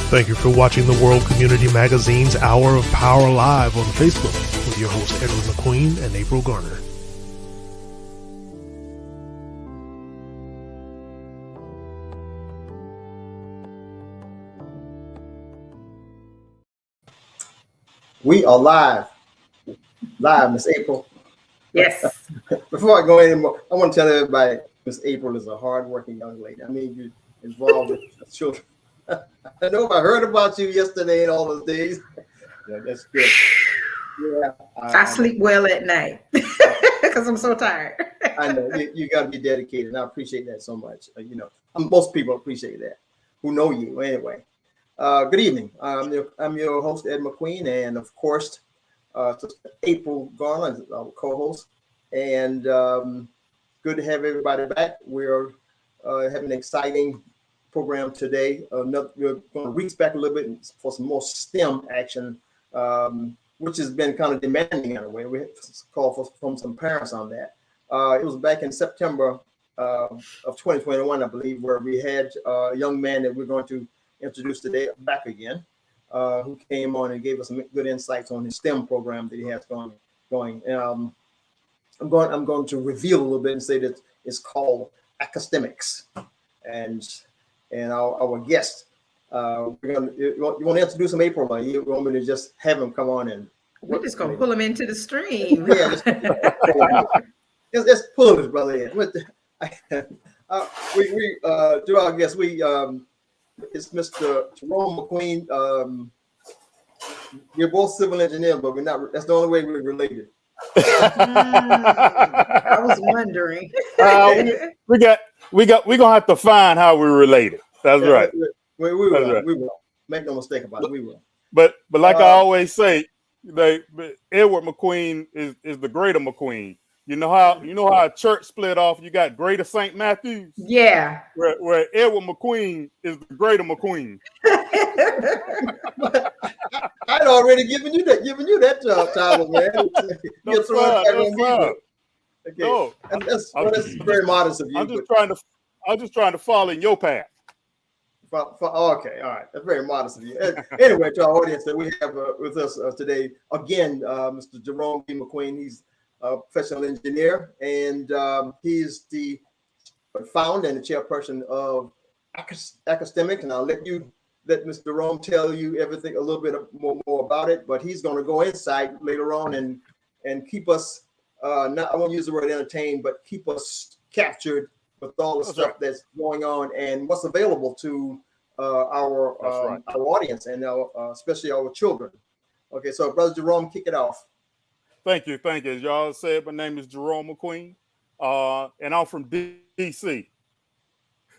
Thank you for watching the World Community Magazine's Hour of Power Live on Facebook with your hosts Edward McQueen and April Garner. We are live, Miss April. Yes. Before I go anymore, I want to tell everybody Miss April is a hardworking young lady. I mean, you're involved with children. I know I heard about you yesterday and all those days. Yeah, that's good. Yeah, I sleep well at night because I'm so tired. I know you got to be dedicated, and I appreciate that so much. Most people appreciate that who know you anyway. Good evening. I'm your host, Ed McQueen, and of course, Sister April Garner, our co-host. And good to have everybody back. We're having an exciting program today. We're going to reach back a little bit for some more STEM action, which has been kind of demanding in a way. We called from some parents on that. It was back in September of 2021, I believe, where we had a young man that we're going to introduce today back again, who came on and gave us some good insights on his STEM program that he has going. I'm going to reveal a little bit and say that it's called AcaSTEMics, and our guest. You want to introduce him, April? Or you want me to just have him come on and? We're just gonna pull him into the stream. Yeah, let's pull this brother in. We do our guest. It's Mr. Jerome McQueen. We're both civil engineers, but we're not. That's the only way we're related. I was wondering. We're gonna have to find how we're related. That's right. We will. Right. We will. Make no mistake about it. We will. But like I always say, Edward McQueen is the greater McQueen. You know how a church split off. You got Greater St. Matthews. Yeah. Where Edward McQueen is the greater McQueen. I'd already given you that title, man. That's fine. Okay. No, that's very modest of you. I'm just trying to follow in your path. Okay, all right. That's very modest of you. Anyway, to our audience that we have with us today, again, Mr. Jerome B. McQueen. He's a professional engineer, and he's the founder and the chairperson of AcaSTEMics. And I'll let Mr. Jerome tell you everything a little bit more about it. But he's going to go inside later on and keep us I won't use the word entertained, but keep us captured with all the stuff that's going on and what's available to our audience and especially our children. Okay, so Brother Jerome, kick it off. Thank you. As y'all said, my name is Jerome McQueen, and I'm from D.C.,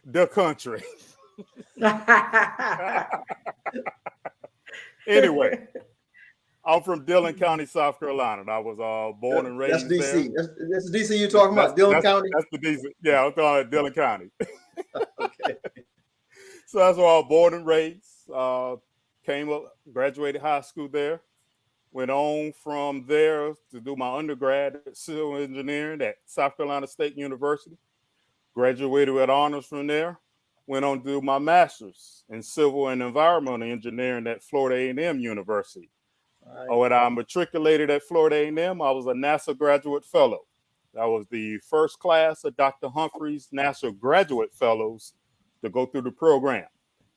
the country. Anyway, I'm from Dillon County, South Carolina. I was born and raised there. That's D.C. That's the D.C. you're talking about, Dillon County? That's the D.C. Yeah, I'm talking about Dillon County. Okay. So that's where I was born and raised. Came up, graduated high school there. Went on from there to do my undergrad at civil engineering at South Carolina State University. Graduated with honors from there. Went on to do my master's in civil and environmental engineering at Florida A&M University. Right. When I matriculated at Florida A&M, I was a NASA graduate fellow. I was the first class of Dr. Humphrey's NASA graduate fellows to go through the program.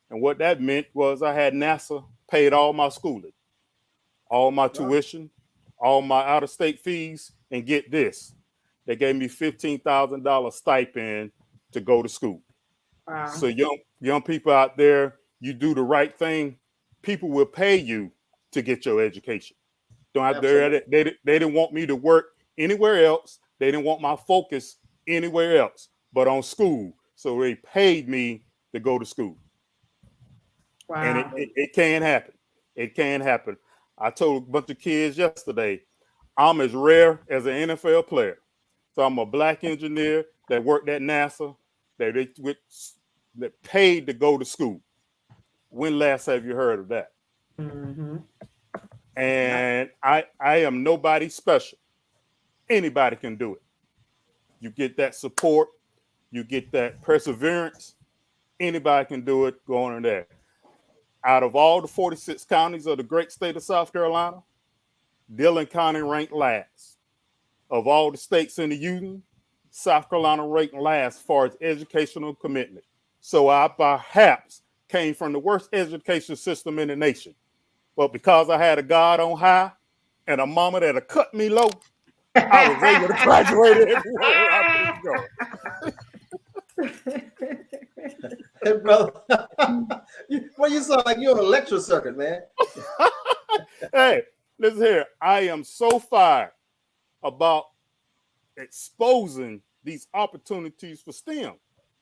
And what that meant was I had NASA paid all my schooling, all my tuition, all my out-of-state fees, and get this, they gave me $15,000 stipend to go to school. Wow. So young people out there, you do the right thing, people will pay you to get your education. Don't have to, they didn't want me to work anywhere else. They didn't want my focus anywhere else but on school. So they paid me to go to school. Wow. And it can happen. It can happen. I told a bunch of kids yesterday, I'm as rare as an NFL player. So I'm a black engineer that worked at NASA, that paid to go to school. When last have you heard of that? Mm-hmm. And I am nobody special. Anybody can do it. You get that support, you get that perseverance. Anybody can do it. Go on in there. Out of all the 46 counties of the great state of South Carolina, Dillon County ranked last. Of all the states in the union, South Carolina ranked last as far as educational commitment. So I perhaps came from the worst education system in the nation. But because I had a God on high and a mama that'll cut me low, I was able to graduate everywhere I could go. Hey, brother. Well, you sound like you're on a lecture circuit, man. Hey, listen here. I am so fired about exposing these opportunities for STEM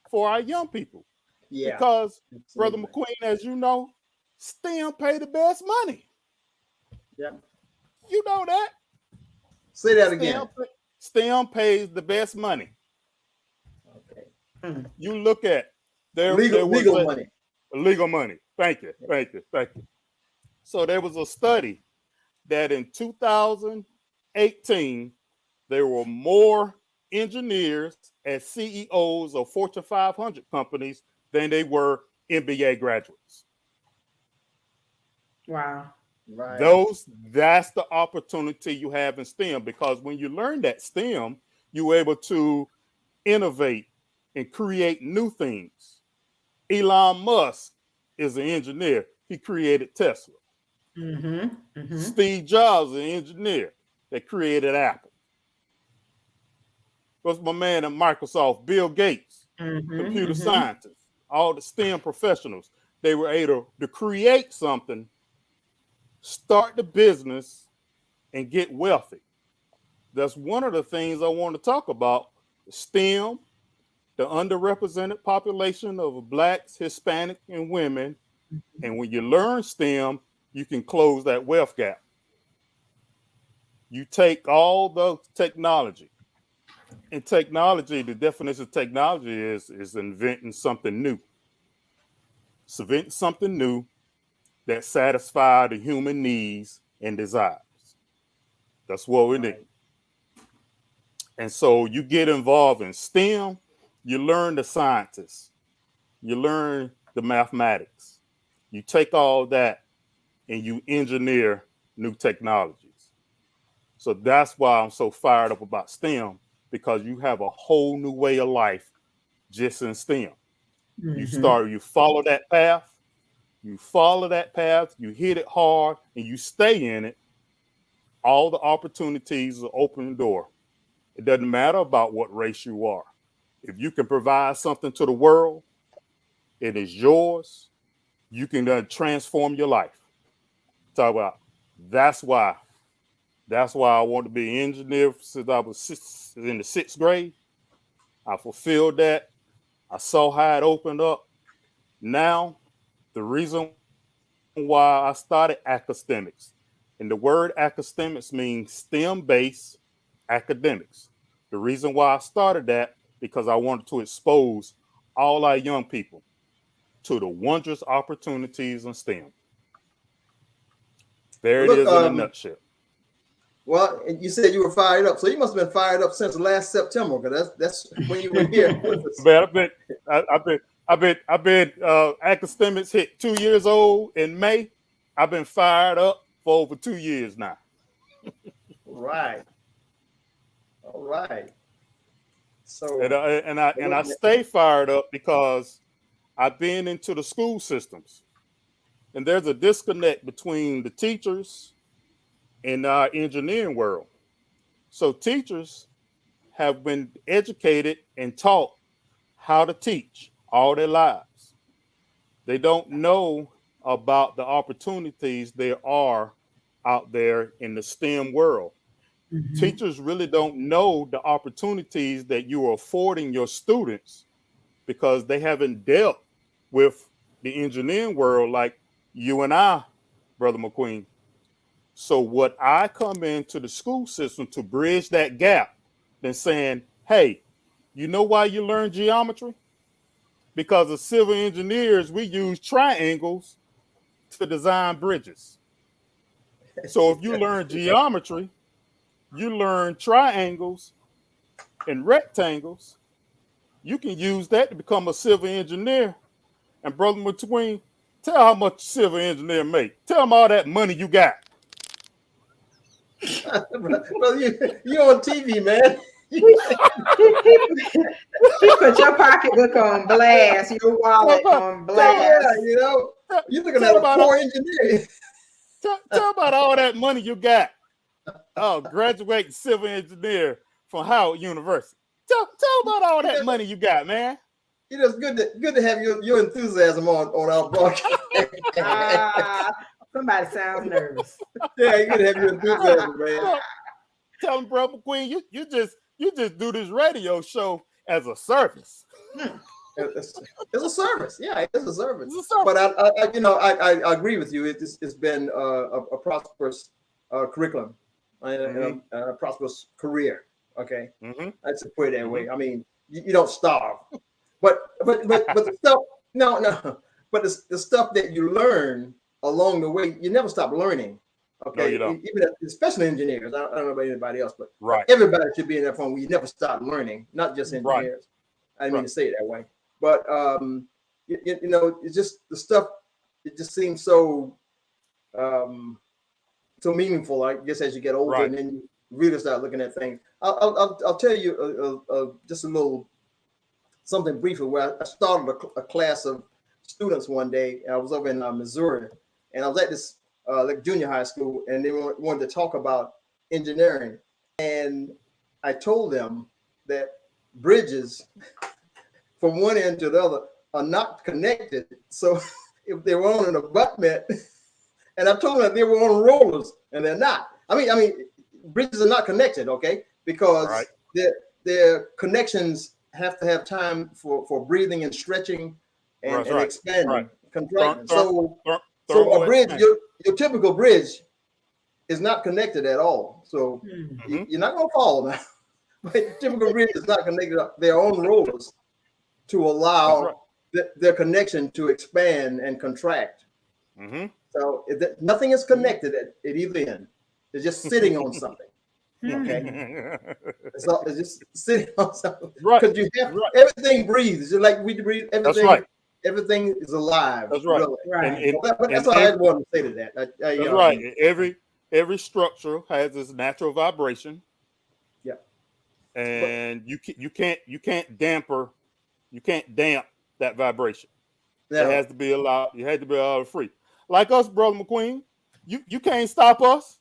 for our young people. Yeah. Because, Brother McQueen, as you know, STEM pay the best money. Yep. You know that. Say that again. STEM pays the best money. Okay. You look at Legal money. Legal money. Thank you. So there was a study that in 2018, there were more engineers as CEOs of Fortune 500 companies than they were MBA graduates. Wow. Right. That's the opportunity you have in STEM, because when you learn that STEM, you're able to innovate and create new things. Elon Musk is an engineer. He created Tesla. Steve Jobs is an engineer that created Apple. What's my man at Microsoft? Bill Gates, computer scientists, all the STEM professionals. They were able to create something, start the business, and get wealthy. That's one of the things I want to talk about. STEM, the underrepresented population of Blacks, Hispanic, and women. And when you learn STEM, you can close that wealth gap. You take all the technology. And technology, the definition of technology is inventing something new. It's inventing something new that satisfies the human needs and desires. That's what we need. And so you get involved in STEM, you learn the sciences, you learn the mathematics. You take all that and you engineer new technologies. So that's why I'm so fired up about STEM, because you have a whole new way of life just in STEM. You follow that path, you hit it hard, and you stay in it. All the opportunities are open the door. It doesn't matter about what race you are. If you can provide something to the world, it is yours. You can transform your life. Talk about that's why I want to be an engineer since I was in the 6th grade. I fulfilled that. I saw how it opened up. Now, the reason why I started AcaSTEMics, and the word AcaSTEMics means STEM-based academics. The reason why I started that, because I wanted to expose all our young people to the wondrous opportunities in STEM. There it is in a nutshell. Well, you said you were fired up, so you must have been fired up since last September, because that's when you were here. I've been AcaSTEMics hit 2 years old in May. I've been fired up for over 2 years now. All right. So and I stay fired up because I've been into the school systems, and there's a disconnect between the teachers and our engineering world. So teachers have been educated and taught how to teach all their lives. They don't know about the opportunities there are out there in the STEM world. Teachers really don't know the opportunities that you are affording your students, because they haven't dealt with the engineering world like you and I, Brother McQueen. So what I come into the school system to bridge that gap, than saying, hey, you know why you learn geometry? Because as civil engineers, we use triangles to design bridges. So if you learn geometry, you learn triangles and rectangles, you can use that to become a civil engineer. And Brother McQueen, tell how much a civil engineer make. Tell them all that money you got. Brother, you on TV, man. He put your pocketbook on blast, your wallet on blast. You're looking at a poor engineer. Tell about all that money you got. Oh, graduating civil engineer from Howard University. Tell about all that money you got, man. It is good to have your enthusiasm on our broadcast. Somebody sounds nervous. Yeah, you gotta have your enthusiasm, man. Tell them, Brother McQueen, you just do this radio show as a service. It's a service. Yeah, it's a service. It's a service. But I agree with you. It's been a prosperous curriculum, and a prosperous career. Okay, let's put it that way. I mean, you don't starve, but the stuff. No. But the stuff that you learn along the way, you never stop learning. Okay, No, you don't. Even especially engineers. I don't know about anybody else, but Right. everybody should be in that phone where you never stop learning, not just engineers. I didn't mean to say it that way, but it's just the stuff. It just seems so so meaningful. I guess as you get older, and then you really start looking at things. I'll tell you just a little something briefly. Where I started a class of students one day. I was over in Missouri, and I was at this like junior high school, and they wanted to talk about engineering, and I told them that bridges from one end to the other are not connected. So if they were on an abutment, and I told them that they were on rollers, and they're not. I mean, bridges are not connected, okay? Because their connections have to have time for breathing and stretching and expanding, contracting. So a bridge, your typical bridge is not connected at all. So you're not gonna fall now. But typical bridge is not connected up their own rollers to allow their connection to expand and contract. So nothing is connected at either end. It's just sitting on something. Okay, it's just sitting on something. Because you have everything breathes. Just like we breathe. Everything. Everything is alive. That's right. Really. Right. But that's why I wanted to say to that. That's right. Every structure has its natural vibration. Yeah. And you can't damp that vibration. It has to be allowed. You had to be allowed free. Like us, Brother McQueen, you can't stop us.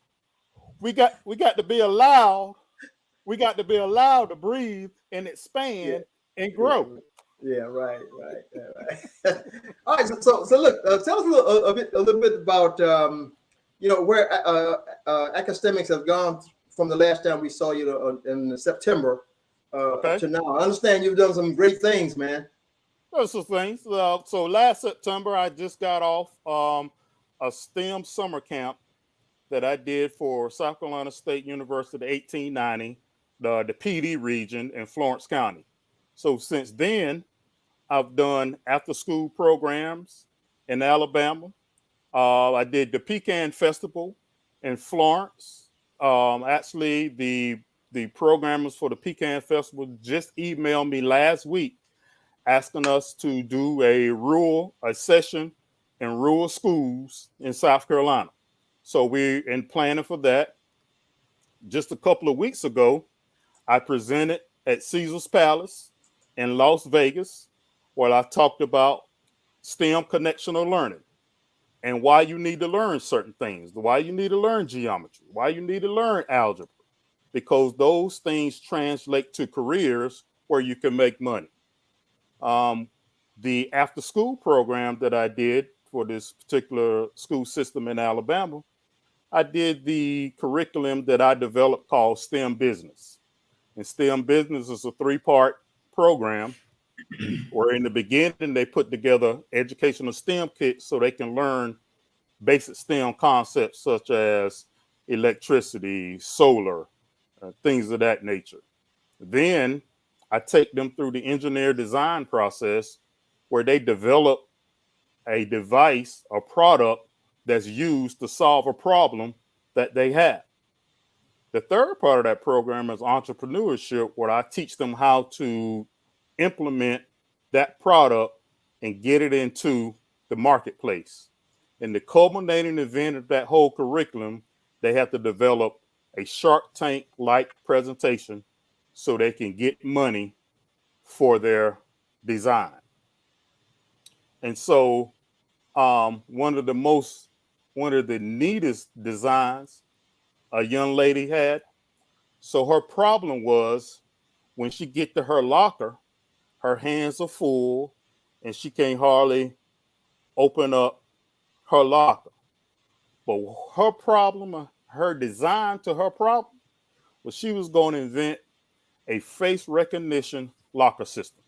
We got to be allowed. We got to be allowed to breathe and expand and grow. Yeah, right. All right, so look, tell us a little bit about where AcaSTEMics have gone from the last time we saw you in September to now. I understand you've done some great things, man. Those are things. So last September, I just got off a STEM summer camp that I did for South Carolina State University 1890, the PD region in Florence County. So since then, I've done after-school programs in Alabama. I did the Pecan Festival in Florence. Actually, the programmers for the Pecan Festival just emailed me last week asking us to do a session in rural schools in South Carolina. So we're in planning for that. Just a couple of weeks ago, I presented at Caesar's Palace in Las Vegas, where I talked about STEM connectional learning and why you need to learn certain things, why you need to learn geometry, why you need to learn algebra, because those things translate to careers where you can make money. The after-school program that I did for this particular school system in Alabama, I did the curriculum that I developed called STEM Business. And STEM Business is a 3-part program where in the beginning they put together educational STEM kits so they can learn basic STEM concepts such as electricity, solar, things of that nature. Then I take them through the engineer design process where they develop a device or product that's used to solve a problem that they have. The third part of that program is entrepreneurship, where I teach them how to implement that product and get it into the marketplace. In the culminating event of that whole curriculum, they have to develop a Shark Tank-like presentation so they can get money for their design. And so one of the neatest designs a young lady had. So her problem was when she get to her locker, her hands are full and she can't hardly open up her locker. But her problem, her design to her problem was she was going to invent a face recognition locker system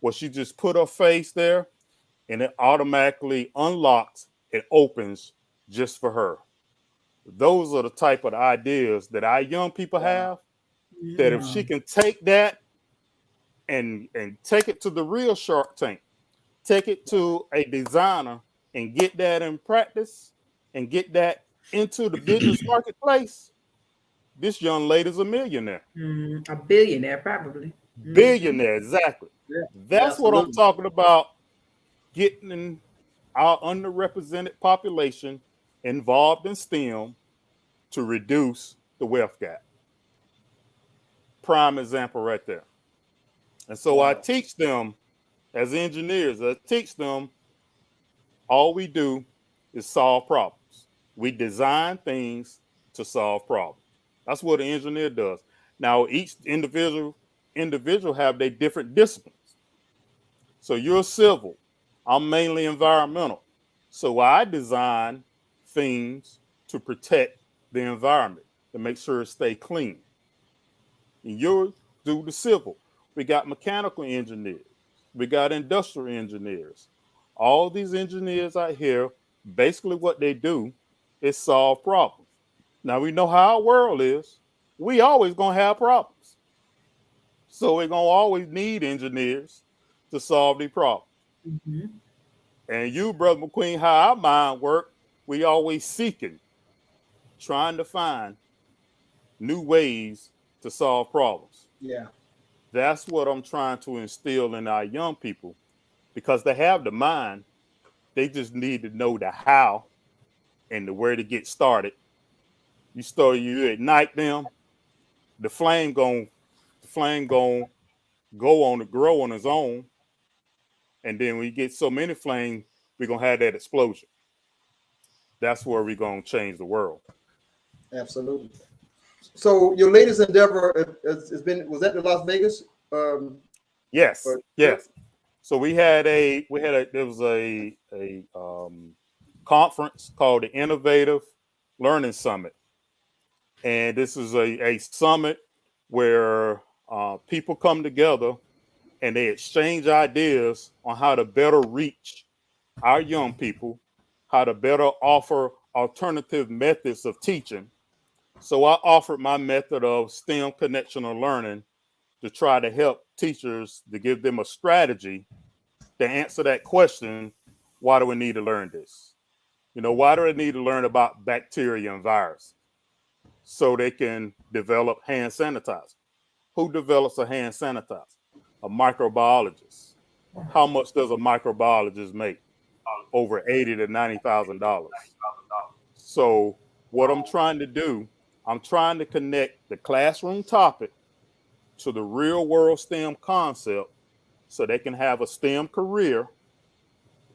where she just put her face there and it automatically unlocks and opens just for her. Those are the type of ideas that our young people have, that if she can take that and take it to the real Shark Tank, take it to a designer and get that in practice and get that into the business marketplace, this young lady's a millionaire. A billionaire, probably. Billionaire, exactly. Yeah, That's what I'm absolutely. talking about, getting our underrepresented population involved in STEM to reduce the wealth gap. Prime example right there. And so I Wow. teach them as engineers, I teach them all we do is solve problems. We design things to solve problems. That's what an engineer does. Now, each individual have their different disciplines. So you're civil. I'm mainly environmental. So I design things to protect the environment, to make sure it stay clean. And you do the civil. We got mechanical engineers. We got industrial engineers. All these engineers out here, basically what they do is solve problems. Now we know how our world is. We always gonna have problems. So we're gonna always need engineers to solve these problems. And you, Brother McQueen, how our mind work, we always seeking, trying to find new ways to solve problems. Yeah. That's what I'm trying to instill in our young people, because they have the mind. They just need to know the how and the where to get started. You ignite them, the flame gon' go on to grow on its own. And then when you get so many flames, we're gonna have that explosion. That's where we're gonna change the world. Absolutely. So your latest endeavor has been, was that the Las Vegas? Yes, Trip? yes. So there was a conference called the Innovative Learning Summit, and this is a summit where people come together and they exchange ideas on how to better reach our young people, how to better offer alternative methods of teaching. So I offered my method of STEM connectional learning to try to help teachers, to give them a strategy to answer that question: why do we need to learn this? Why do they need to learn about bacteria and virus? So they can develop hand sanitizer. Who develops a hand sanitizer? A microbiologist. How much does a microbiologist make? Over $80,000 to $90,000. So what I'm trying to do, I'm trying to connect the classroom topic to the real world STEM concept, so they can have a STEM career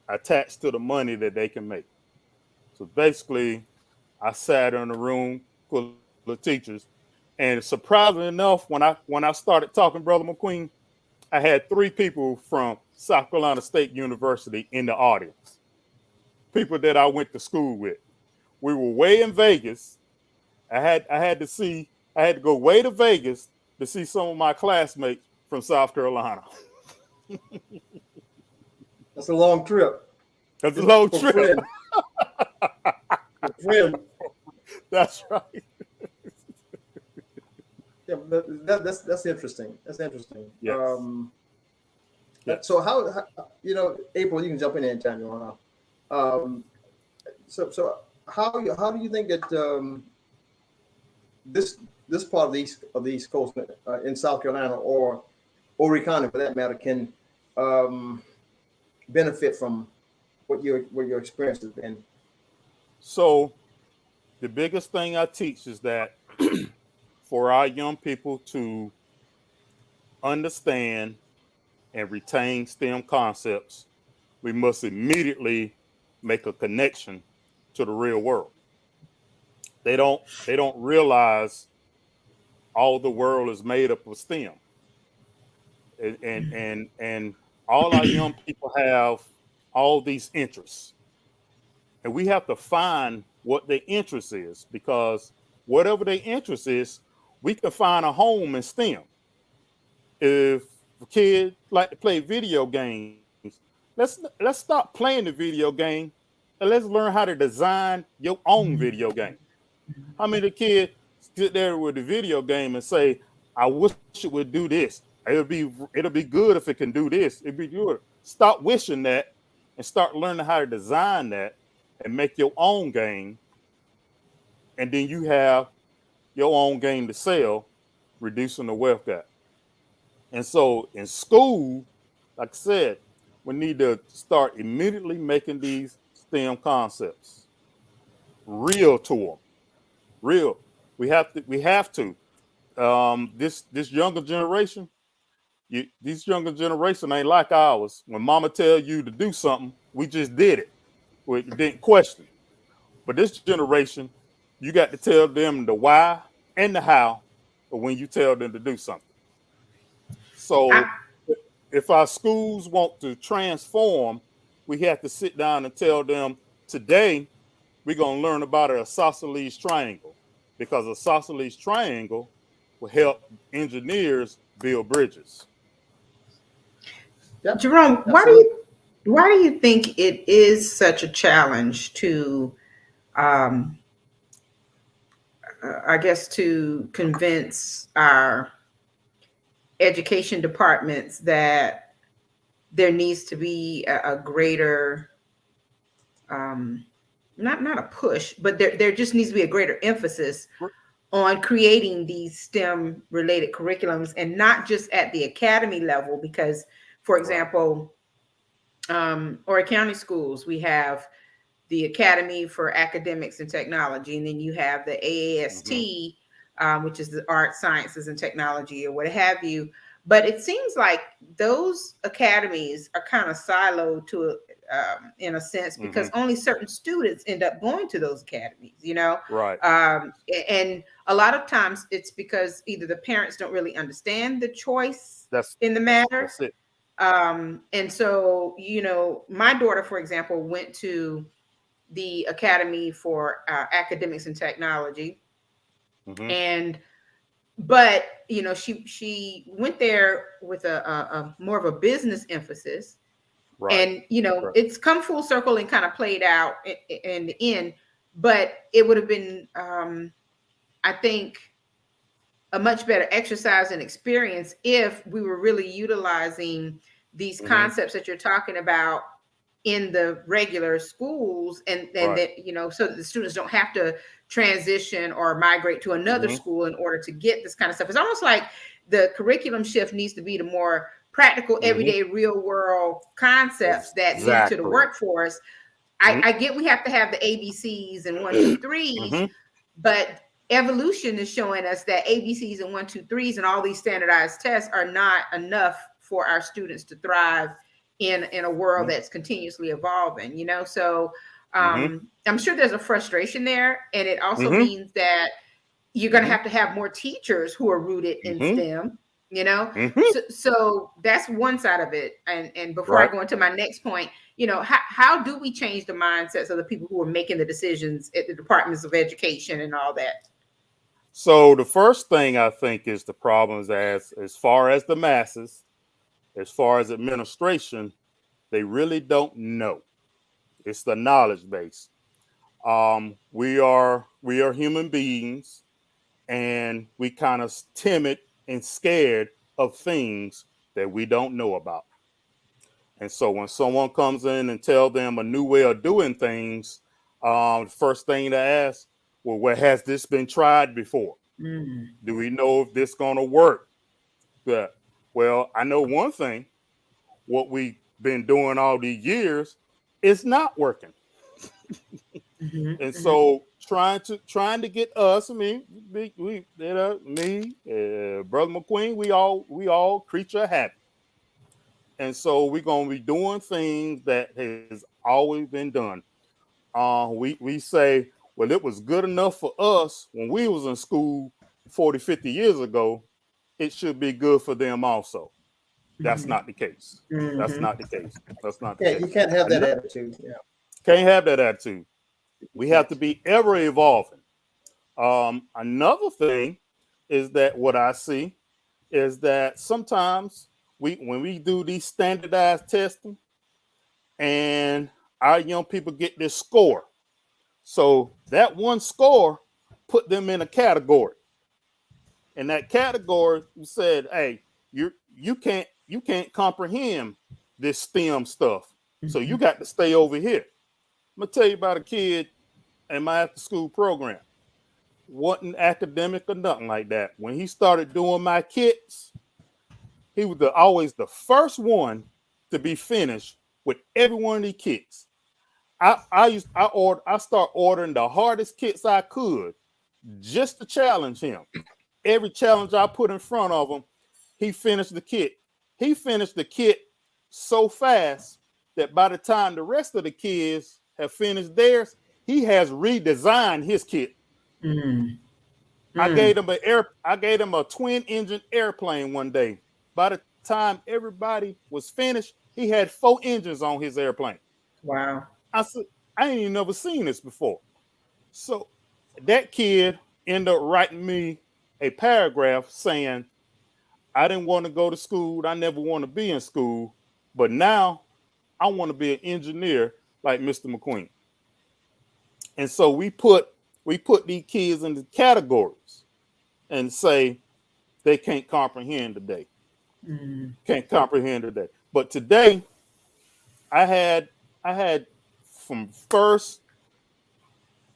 attached to the money that they can make. So basically, I sat in a room full of teachers, and surprisingly enough, when I started talking, Brother McQueen, I had 3 people from South Carolina State University in the audience, people that I went to school with. We were way in Vegas. I had to go way to Vegas to see some of my classmates from South Carolina. That's a long trip. That's a long For trip. friend. For friend. That's right. Yeah, that's interesting. That's interesting. Yes. Yes. So how April, you can jump in there and chime in on. So how do you think that this part of the East Coast in South Carolina or Horry County for that matter can benefit from what your experience has been? So the biggest thing I teach is that for our young people to understand and retain STEM concepts, we must immediately make a connection to the real world. They don't realize all the world is made up of STEM. And all our young people have all these interests. And we have to find what their interest is, because whatever their interest is, we can find a home in STEM. If, kids like to play video games, let's stop playing the video game and let's learn how to design your own video game. How many kids sit there with the video game and say, I wish it would do this. It'll be good if it can do this. It'd be good. Stop wishing that and start learning how to design that and make your own game. And then you have your own game to sell, reducing the wealth gap. And so in school, like I said, we need to start immediately making these STEM concepts real to them. Real. We have to. This younger generation, this younger generation ain't like ours. When mama tell you to do something, we just did it. We didn't question. But this generation, you got to tell them the why and the how when you tell them to do something. So if our schools want to transform, we have to sit down and tell them today we're going to learn about a isosceles triangle, because a isosceles triangle will help engineers build bridges. Yep. Jerome, why do you think it is such a challenge to, I guess, to convince our education departments that there needs to be a greater, not a push, but there just needs to be a greater emphasis on creating these STEM related curriculums, and not just at the academy level? Because, for example, Horry County schools, we have the Academy for Academics and Technology, and then you have the AAST, which is the Arts, Sciences, and Technology, or what have you. But it seems like those academies are kind of siloed to, in a sense, because only certain students end up going to those academies, you know? Right. And a lot of times it's because either the parents don't really understand the choice in the matter. That's it. And so, you know, my daughter, for example, went to the Academy for Academics and Technology, but you know, she went there with a more of a business emphasis, and you know, it's come full circle and kind of played out in the end. But it would have been, I think, a much better exercise and experience if we were really utilizing these concepts that you're talking about in the regular schools, and that, you know, so that the students don't have to transition or migrate to another school in order to get this kind of stuff. It's almost like the curriculum shift needs to be to more practical, everyday, real world concepts that lead to the workforce. I get we have to have the ABCs and 1, 2, 3s, but evolution is showing us that ABCs and 1, 2, 3s and all these standardized tests are not enough for our students to thrive in a world that's continuously evolving, you know? So I'm sure there's a frustration there. And it also means that you're going to have more teachers who are rooted in STEM, you know? So that's one side of it. And before I go into my next point, you know, how do we change the mindsets of the people who are making the decisions at the departments of education and all that? So the first thing I think is the problems as far as the masses, as far as administration, they really don't know. It's the knowledge base. We are human beings, and we kind of timid and scared of things that we don't know about. And so when someone comes in and tell them a new way of doing things, the first thing to ask, well, where has this been tried before? Do we know if this going to work? Well, I know one thing. What we've been doing all these years is not working. And so trying to get us, I mean, me, Brother McQueen, we all creature habit. And so we're going to be doing things that has always been done. We say, well, it was good enough for us when we was in school 40, 50 years ago. It should be good for them also. That's not the case. That's not the case. That's not the case. You can't have that attitude. Yeah. Can't have that attitude. We have to be ever evolving. Another thing is that what I see is that sometimes when we do these standardized testing, and our young people get this score. So that one score put them in a category. And that category said, hey, you can't comprehend this STEM stuff. So you got to stay over here. I'm gonna tell you about a kid in my after school program. Wasn't academic or nothing like that. When he started doing my kits, he was always the first one to be finished with every one of these kits. I start ordering the hardest kits I could just to challenge him. Every challenge I put in front of him, he finished the kit. He finished the kit so fast that by the time the rest of the kids have finished theirs, he has redesigned his kit. I gave him a twin engine airplane one day. By the time everybody was finished, he had 4 engines on his airplane. Wow. I said, I ain't even never seen this before. So that kid ended up writing me a paragraph saying, I didn't want to go to school. I never want to be in school. But now I want to be an engineer like Mr. McQueen. And so we put these kids into categories and say they can't comprehend today. Can't comprehend today. But today I had from first,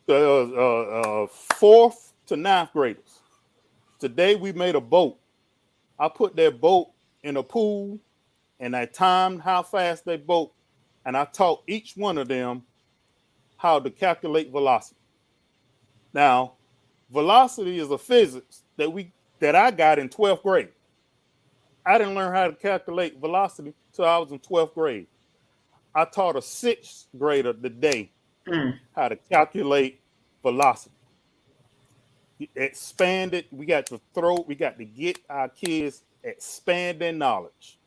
4th to 9th graders. Today we made a boat. I put that boat in a pool and I timed how fast they boat, and I taught each one of them how to calculate velocity. Now, velocity is a physics that I got in 12th grade. I didn't learn how to calculate velocity till I was in 12th grade. I taught a 6th grader today how to calculate velocity. Expanded, we got to get our kids expand their knowledge.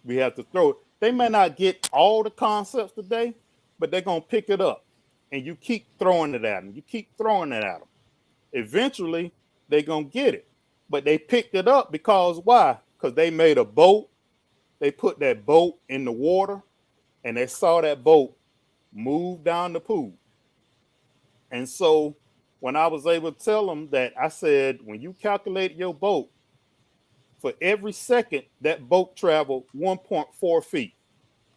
We have to throw it. They may not get all the concepts today, but they're going to pick it up. And you keep throwing it at them. You keep throwing it at them. Eventually, they're going to get it. But they picked it up because why? Because they made a boat. They put that boat in the water, and they saw that boat move down the pool. And so when I was able to tell them that, I said, when you calculate your boat, for every second, that boat traveled 1.4 feet.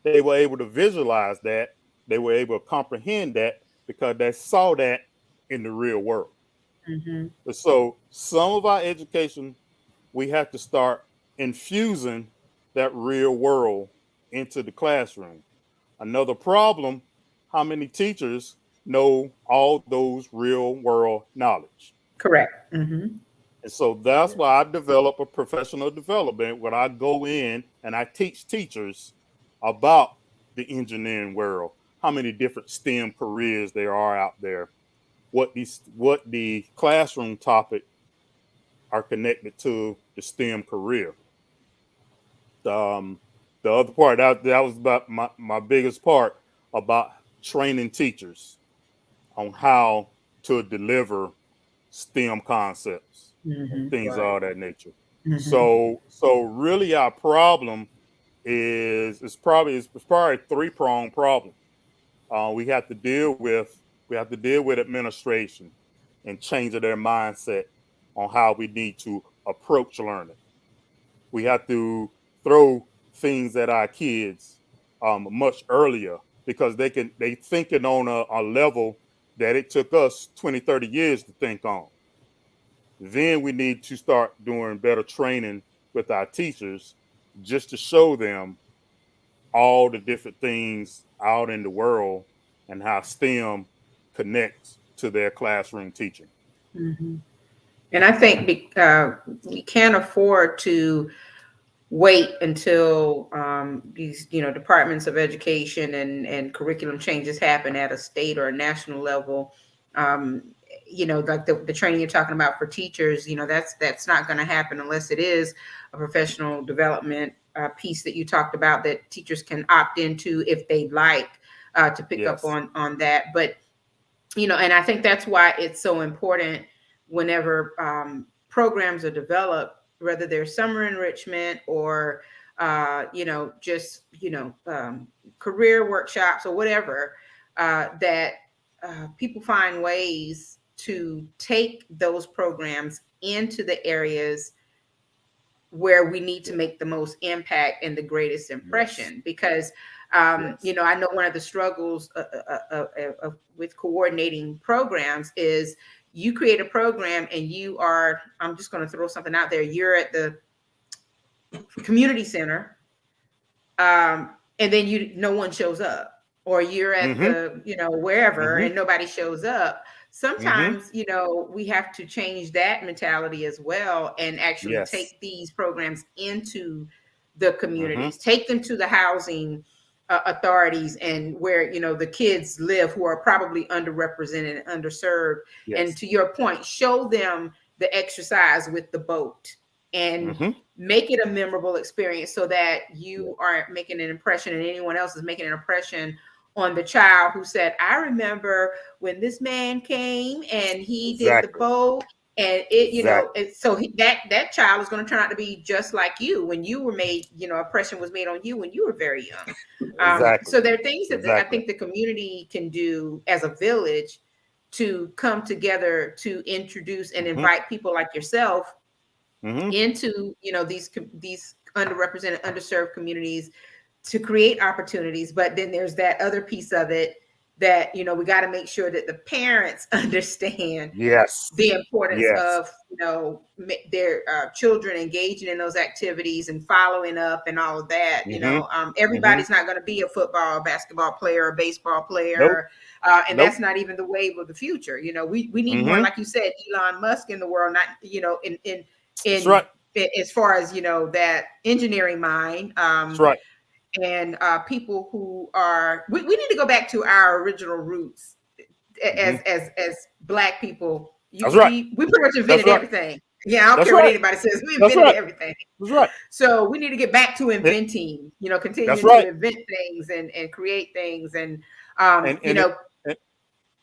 They were able to visualize that. They were able to comprehend that because they saw that in the real world. So some of our education, we have to start infusing that real world into the classroom. Another problem, how many teachers know all those real world knowledge? Correct. And so that's why I develop a professional development where I go in and I teach teachers about the engineering world, how many different STEM careers there are out there, what the classroom topic are connected to the STEM career. The other part, that was about my biggest part, about training teachers on how to deliver STEM concepts and things of that nature. So really our problem is probably 3-pronged problem. We have to deal with administration and changing their mindset on how we need to approach learning. We have to throw things at our kids much earlier because they thinking on a level that it took us 20, 30 years to think on. Then we need to start doing better training with our teachers just to show them all the different things out in the world and how STEM connects to their classroom teaching. And I think we can't afford to wait until these, departments of education and curriculum changes happen at a state or a national level. Like the training you're talking about for teachers, that's not going to happen unless it is a professional development piece that you talked about that teachers can opt into if they'd like to pick up on that. But, and I think that's why it's so important whenever programs are developed, whether they're summer enrichment or just career workshops or whatever, that people find ways to take those programs into the areas where we need to make the most impact and the greatest impression. Because I know one of the struggles with coordinating programs is you create a program and I'm just going to throw something out there, you're at the community center, and then no one shows up, or you're at the wherever and nobody shows up. Sometimes we have to change that mentality as well, and actually take these programs into the communities, take them to the housing authorities, and where the kids live who are probably underrepresented and underserved. And to your point, show them the exercise with the boat and make it a memorable experience, so that you are making an impression and anyone else is making an impression on the child who said, I remember when this man came and he did the boat, and and so that child is going to turn out to be just like you when you were made, impression was made on you when you were very young. So there are things that I think the community can do as a village to come together to introduce and invite people like yourself into these underrepresented, underserved communities to create opportunities. But then there's that other piece of it that we got to make sure that the parents understand the importance of their children engaging in those activities and following up and all of that. Everybody's not going to be a football or basketball player or baseball player. And that's not even the wave of the future. We need more, like you said, Elon Musk in the world, not in as far as that engineering mind. And people who are, we need to go back to our original roots as Black people. We pretty much invented everything. Yeah, I don't care what anybody says. We invented everything. That's right. So we need to get back to inventing. Continuing to invent things and create things, and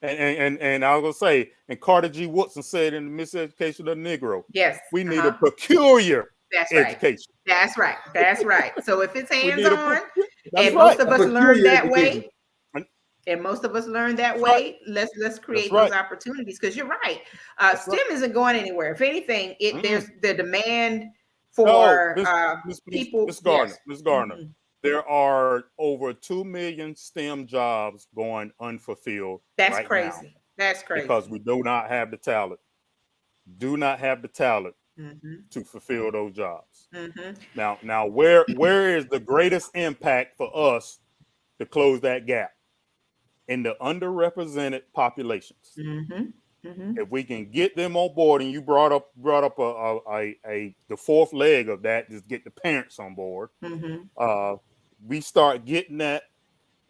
And I was gonna say, and Carter G. Woodson said in the Miseducation of the Negro, we need a peculiar education. That's right. So if it's hands-on, and most of us learn that way, let's create those opportunities, because you're right. STEM isn't going anywhere. If anything, there's the demand for people. Ms. Garner, there are over 2 million STEM jobs going unfulfilled. That's crazy. Now, that's crazy. Because we do not have the talent. To fulfill those jobs. Now, where is the greatest impact for us to close that gap? In the underrepresented populations. If we can get them on board, and you brought up the fourth leg of that, just get the parents on board. We start getting that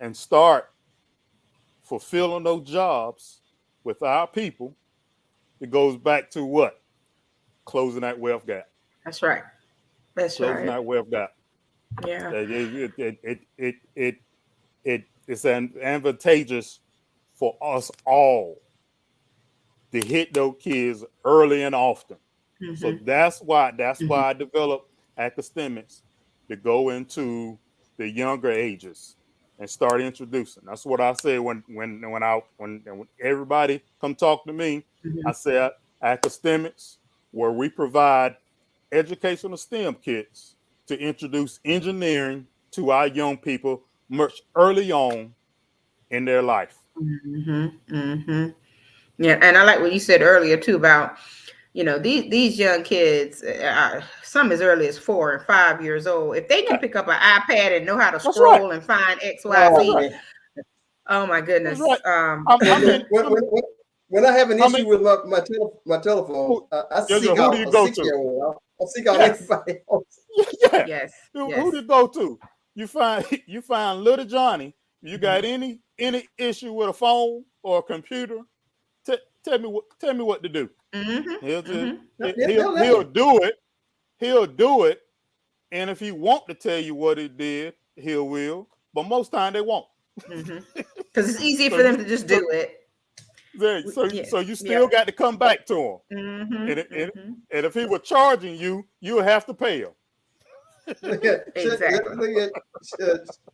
and start fulfilling those jobs with our people. It goes back to what? Closing that wealth gap. That's right. Closing that wealth gap. Yeah. It's advantageous for us all to hit those kids early and often. So that's why I developed AcaSTEMics, to go into the younger ages and start introducing. That's what I say when everybody come talk to me. I said AcaSTEMics, where we provide educational STEM kits to introduce engineering to our young people much early on in their life. Yeah, and I like what you said earlier too about these young kids, some as early as 4 and 5 years old. If they can pick up an iPad and know how to scroll and find X, Y, Z, oh my goodness. When I have an issue with my telephone, I seek out a 6-year-old. I seek out everybody else. Yes. Who do you go to? You find little Johnny. You got any issue with a phone or a computer? Tell me what to do. He'll do it. He'll do it. And if he want to tell you what he did, he will. But most time they won't. Because it's easy for them to just do it. So you still got to come back to him. And if he was charging you, you would have to pay him. Exactly. Look at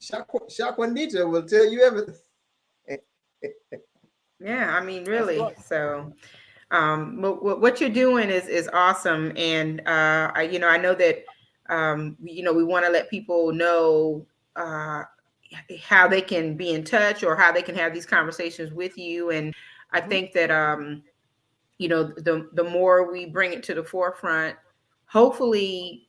Shaquanita will tell you everything. Yeah, I mean, really. Right. So, what you're doing is awesome, and I know that we want to let people know how they can be in touch or how they can have these conversations with you, and I think that the more we bring it to the forefront, hopefully,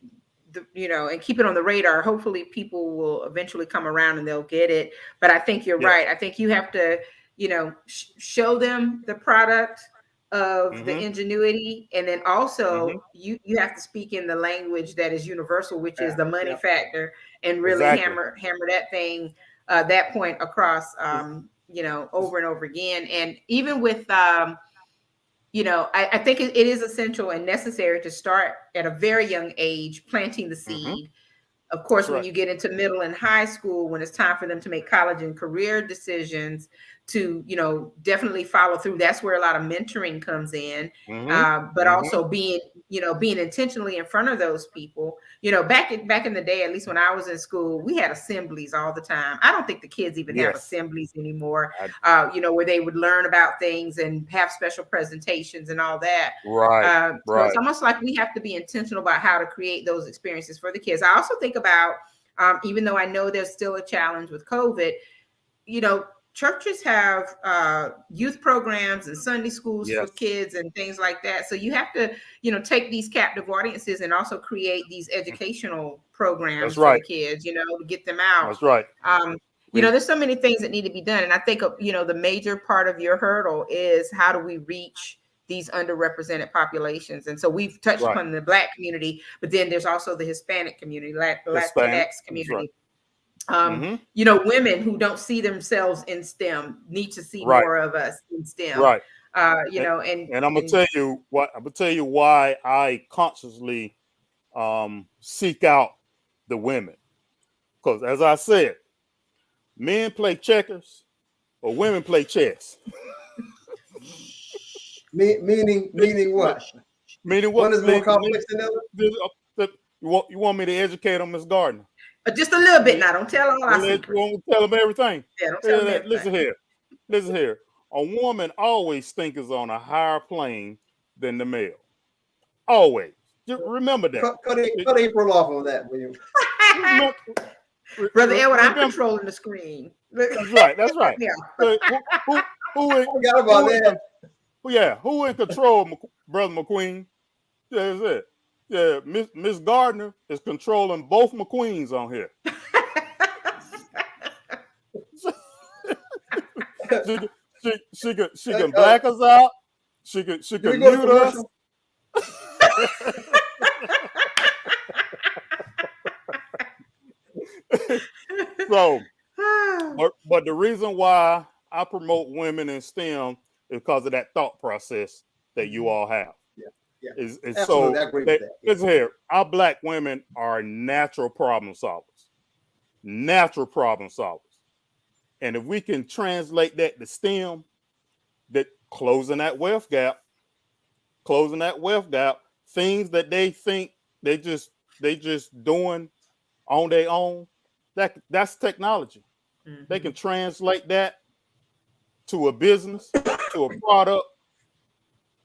and keep it on the radar. Hopefully, people will eventually come around and they'll get it. But I think you're right. I think you have to, show them the product of the ingenuity, and then also you have to speak in the language that is universal, which is the money factor, and really hammer that thing, that point across, over and over again. And even with I think it is essential and necessary to start at a very young age, planting the seed. Of course, when you get into middle and high school, when it's time for them to make college and career decisions, to definitely follow through. That's where a lot of mentoring comes in, but also being intentionally in front of those people. Back in the day, at least when I was in school, we had assemblies all the time. I don't think the kids even have assemblies anymore. Where they would learn about things and have special presentations and all that. So it's almost like we have to be intentional about how to create those experiences for the kids. I also think about, even though I know there's still a challenge with COVID, churches have youth programs and Sunday schools for kids and things like that. So you have to, take these captive audiences and also create these educational programs for the kids, to get them out. That's right. There's so many things that need to be done. And I think, the major part of your hurdle is how do we reach these underrepresented populations? And so we've touched upon the Black community, but then there's also the Hispanic community, Latinx community. Women who don't see themselves in STEM need to see more of us in STEM. And I'm gonna tell you why I consciously seek out the women. Because as I said, men play checkers or women play chess. Meaning what? Meaning what? One is more complex than the other? You want me to educate them, Ms. Gardner? Just a little bit now. Don't tell all our secrets. You won't tell them everything. Yeah, don't tell them everything. Listen here. A woman always thinks is on a higher plane than the male. Always. Just remember that. Cut April off on that, will you? Brother Edward, I'm controlling the screen. That's right. Yeah. Who forgot about that? Who in control, Brother McQueen? That's it. Yeah, Miss Gardner is controlling both McQueens on here. she can black us out. She can mute us. So, but the reason why I promote women in STEM is because of that thought process that you all have. Listen here, our Black women are natural problem solvers. And if we can translate that to STEM, that closing that wealth gap, things that they think they just doing on their own, that's technology. They can translate that to a business, to a product,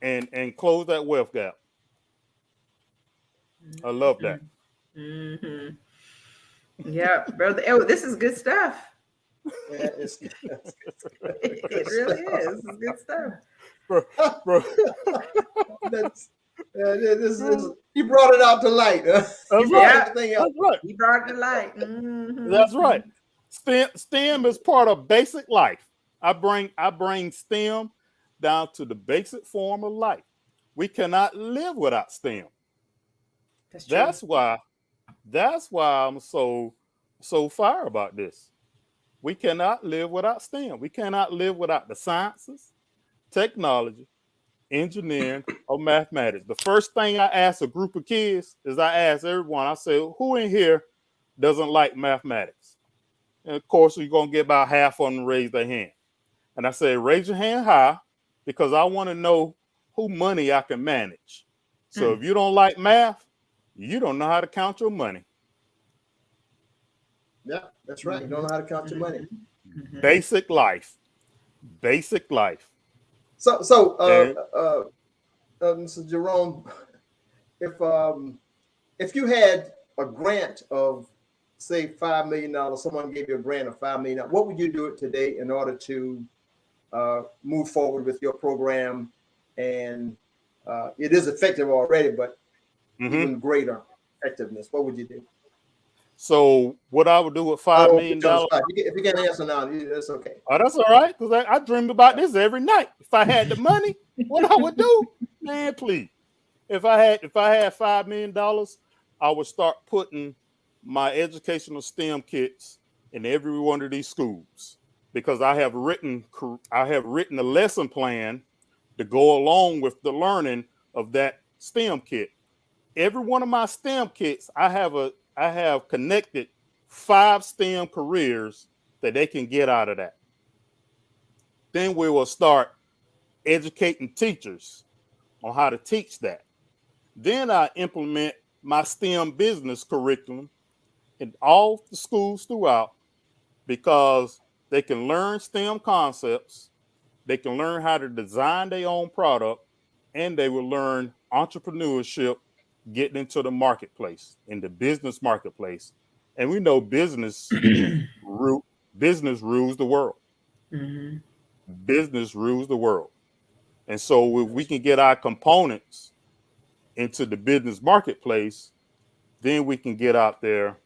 and close that wealth gap. I love that. Yeah, brother. Oh, this is good stuff. Yeah, it really is. It's good stuff. Bro. He brought it out to light. That's right. He brought it to light. That's right. STEM is part of basic life. I bring STEM down to the basic form of life. We cannot live without STEM. That's why I'm so fire about this. We cannot live without STEM. We cannot live without the sciences, technology, engineering, or mathematics. The first thing I ask a group of kids is I ask everyone, I say, who in here doesn't like mathematics? And of course, you're going to get about half of them raise their hand. And I say, raise your hand high because I want to know who money I can manage. So if you don't like math, you don't know how to count your money. Yeah, that's right. You don't know how to count your money. Basic life. Basic life. So, And Mr. Jerome, if you had a grant of say $5 million, someone gave you a grant of $5 million, what would you do it today in order to move forward with your program? And it is effective already, but even greater effectiveness. What would you do? So what I would do with I $5 don't million? if you can't answer now, that's okay. Oh, that's all right, because I dream about this every night. If I had the money, what I would do, man, please. If I had $5 million, I would start putting my educational STEM kits in every one of these schools, because I have written a lesson plan to go along with the learning of that STEM kit. Every one of my STEM kits, I have connected 5 STEM careers that they can get out of that. Then we will start educating teachers on how to teach that. Then I implement my STEM business curriculum in all the schools throughout, because they can learn STEM concepts, they can learn how to design their own product, and they will learn entrepreneurship, getting into the marketplace, in the business marketplace. And we know business rules the world. Business rules the world. And so if we can get our components into the business marketplace, then we can get out there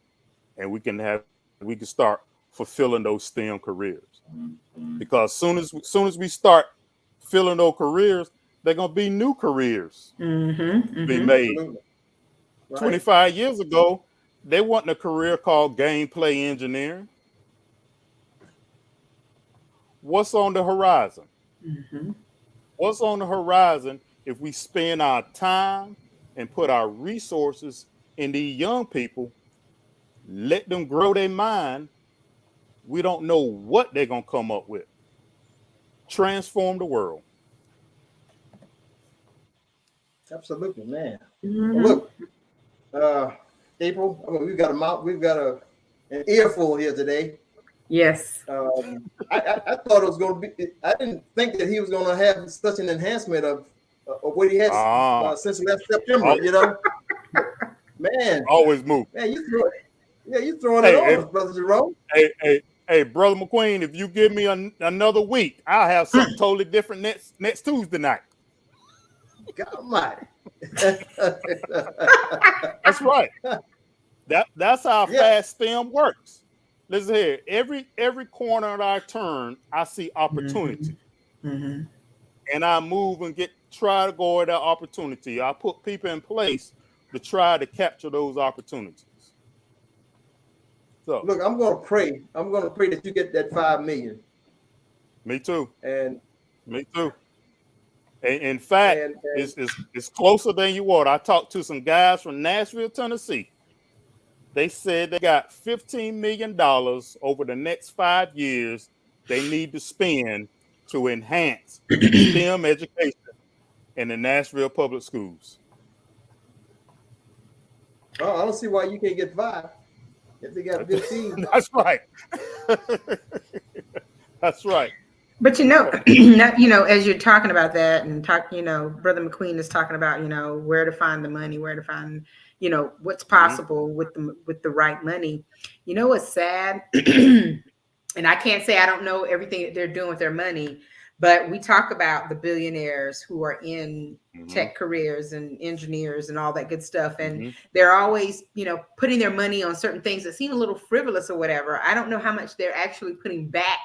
and we can start fulfilling those STEM careers. Because soon as we start filling those careers, they're gonna be new careers be made. Absolutely. Right. 25 years ago, they wanted a career called gameplay engineering. What's on the horizon? What's on the horizon if we spend our time and put our resources in these young people, let them grow their mind? We don't know what they're going to come up with. Transform the world. Absolutely, man. Well, look, April, I mean, we've got an earful here today. Yes. I thought it was going to be. I didn't think that he was going to have such an enhancement of what he has since last September. You know, man. Always move. Man, you throwing it on us, Brother Jerome. Hey, Brother McQueen, if you give me another week, I'll have something totally different next Tuesday night. God almighty. That's right. That's how fast STEM works. Listen here, every corner that I turn, I see opportunity. And I move and try to go at that opportunity. I put people in place to try to capture those opportunities. So look, I'm gonna pray. I'm gonna pray that you get that $5 million. Me too. And me too. And in fact, it's closer than you want. I talked to some guys from Nashville, Tennessee. They said they got $15 million over the next 5 years they need to spend to enhance STEM education in the Nashville public schools. Oh, I don't see why you can't get 5 if they got 15. That's right. That's right. But as you're talking about that and Brother McQueen is talking about, where to find the money, where to find, what's possible with the right money. You know what's sad? And I can't say I don't know everything that they're doing with their money, but we talk about the billionaires who are in tech careers and engineers and all that good stuff. And they're always, putting their money on certain things that seem a little frivolous or whatever. I don't know how much they're actually putting back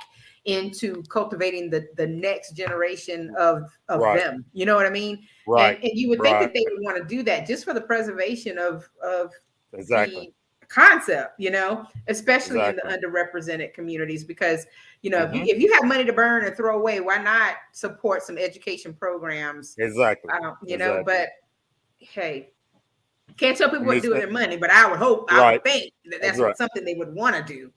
into cultivating the next generation of them. You know what I mean? Right. And you would think that they would want to do that just for the preservation of exactly. the concept, especially in the underrepresented communities, because, if you have money to burn and throw away, why not support some education programs? Exactly. But hey, can't tell people what to do with their money, but I would think that that's something they would want to do.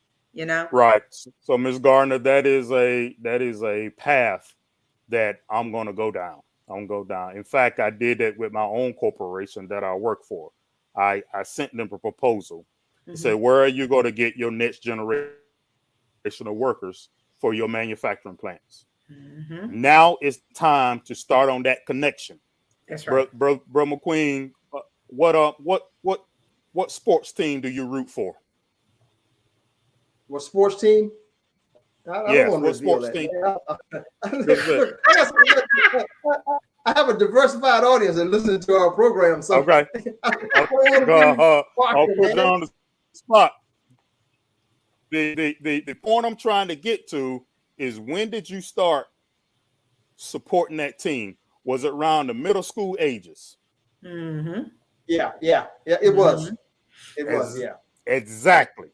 Right. So Ms. Gardner, that is a path that I'm going to go down. In fact, I did that with my own corporation that I work for. I sent them a proposal, He said, where are you going to get your next generation of workers for your manufacturing plants? Now it's time to start on that connection. That's right. Bro McQueen, what sports team do you root for? What sports team? I don't want to reveal that. I have a diversified audience that listens to our program. So okay. I'll put you on the spot. The point I'm trying to get to is, when did you start supporting that team? Was it around the middle school ages? Yeah, it was. It was, yeah. Exactly.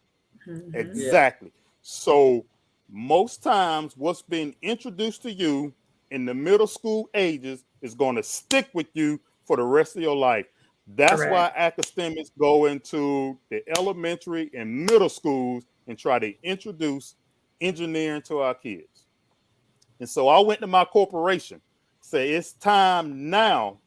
Exactly. So most times what's been introduced to you in the middle school ages is going to stick with you for the rest of your life. That's why AcaSTEMics go into the elementary and middle schools and try to introduce engineering to our kids. And so I went to my corporation, say it's time now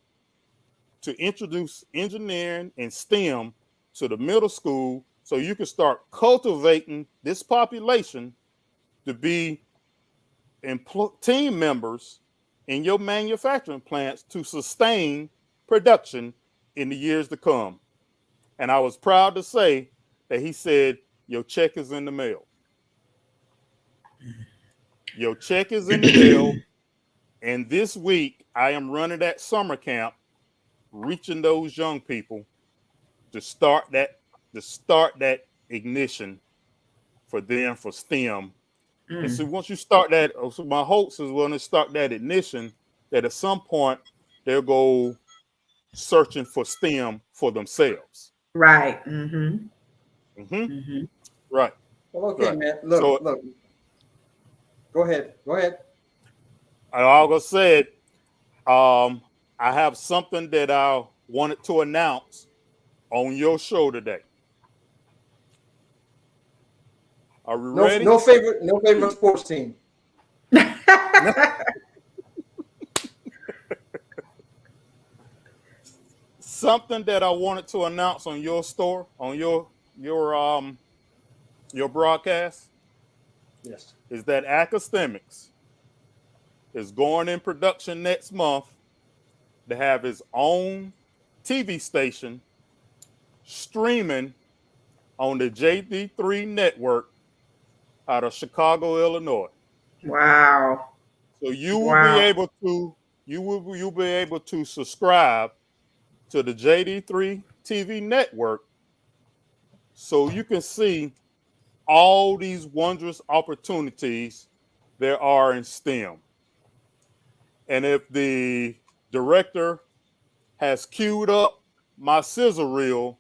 to introduce engineering and STEM to the middle school, so you can start cultivating this population to be team members in your manufacturing plants to sustain production in the years to come. And I was proud to say that he said, your check is in the mail. Your check is in the mail. And this week I am running that summer camp, reaching those young people to start that ignition for them for STEM. And so once you start that, so my hopes is when they start that ignition, that at some point they'll go searching for STEM for themselves. Right. Right. Well, okay, man. Look. Go ahead. I always said, I have something that I wanted to announce on your show today. Are we ready? No favorite sports team. Something that I wanted to announce on your store, on your broadcast. Yes. Is that AcaSTEMics is going in production next month to have his own TV station streaming on the JD3 network out of Chicago, Illinois. Wow. So you will be able to subscribe to the JD3 TV network, so you can see all these wondrous opportunities there are in STEM. And if the director has queued up my sizzle reel,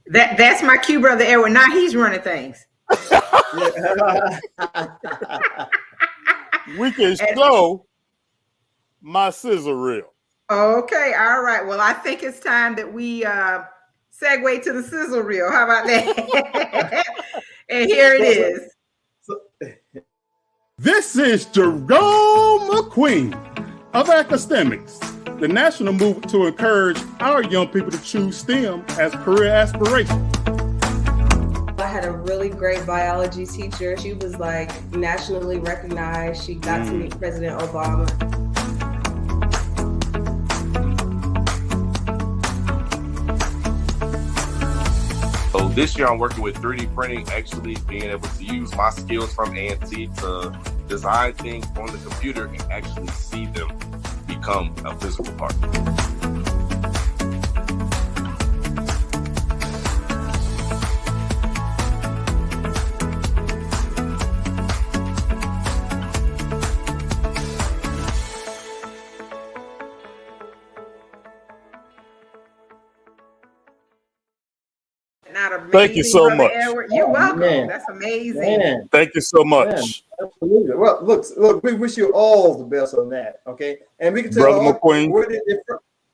that's my cue brother Edward. Now he's running things. We can show my sizzle reel. Okay, all right. Well, I think it's time that we segue to the sizzle reel. How about that? And here it is. This is Jerome McQueen of AcaSTEMics, the national movement to encourage our young people to choose STEM as career aspiration. I had a really great biology teacher. She was like nationally recognized. She got to meet President Obama. So this year I'm working with 3D printing, actually being able to use my skills from A&T to design things on the computer and actually see them become a physical part. Thank you so much. Edward. You're welcome. Man. That's amazing. Man. Thank you so much. Man, absolutely. Well, look, we wish you all the best on that. Okay, and we can tell Brother McQueen.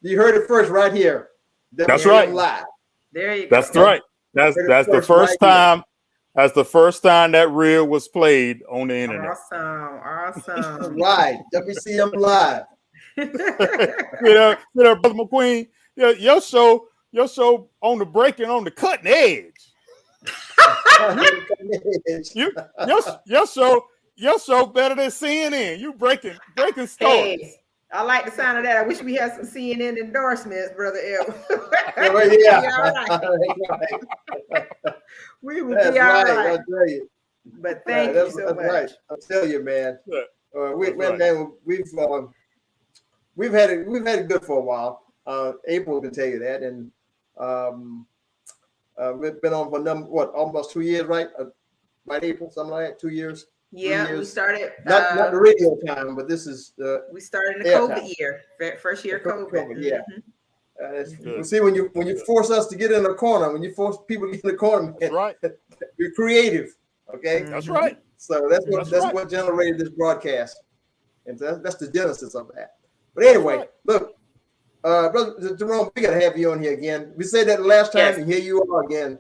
You heard it first right here. That's right. Live. There you go. That's right. That's the first time. That's the first time that reel was played on the internet. Awesome. Right. WCM live. Brother McQueen, your show on the breaking, on the cutting edge. Your show better than CNN. You breaking stories. Hey, I like the sound of that. I wish we had some CNN endorsements, Brother Edward. We would be all right. I'll tell you. But thank you so much. Right. I'll tell you, man. We've had it good for a while. April can tell you that, and we've been on for almost 2 years, right? Right, April, something like that. 2 years. Yeah, 3 years. we started. Not the radio time, but this is we started in the COVID year, first year COVID. Yeah. See, when you force us to get in a corner, when you force people to get in a corner, that's right. We're creative. Okay, that's right. So that's what generated this broadcast, and that's the genesis of that. But anyway, look, Brother Jerome, we gotta have you on here again. We said that the last time, and here you are again.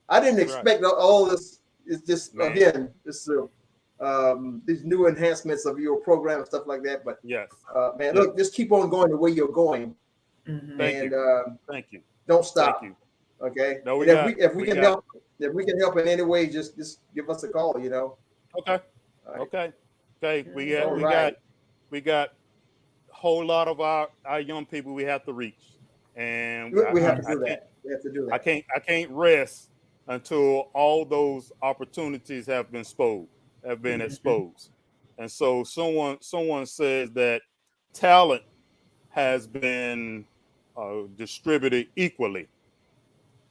I didn't expect all this. It's just again, these new enhancements of your program and stuff like that. But man, look, just keep on going the way you're going. Thank you. Don't stop. Thank you. Okay. No, if we can help in any way, just give us a call. You know. Okay. Right. Okay. We got a whole lot of our young people we have to reach, and we have to do that. We have to do that. I can't rest until all those opportunities have been exposed. And so someone says that talent has been distributed equally,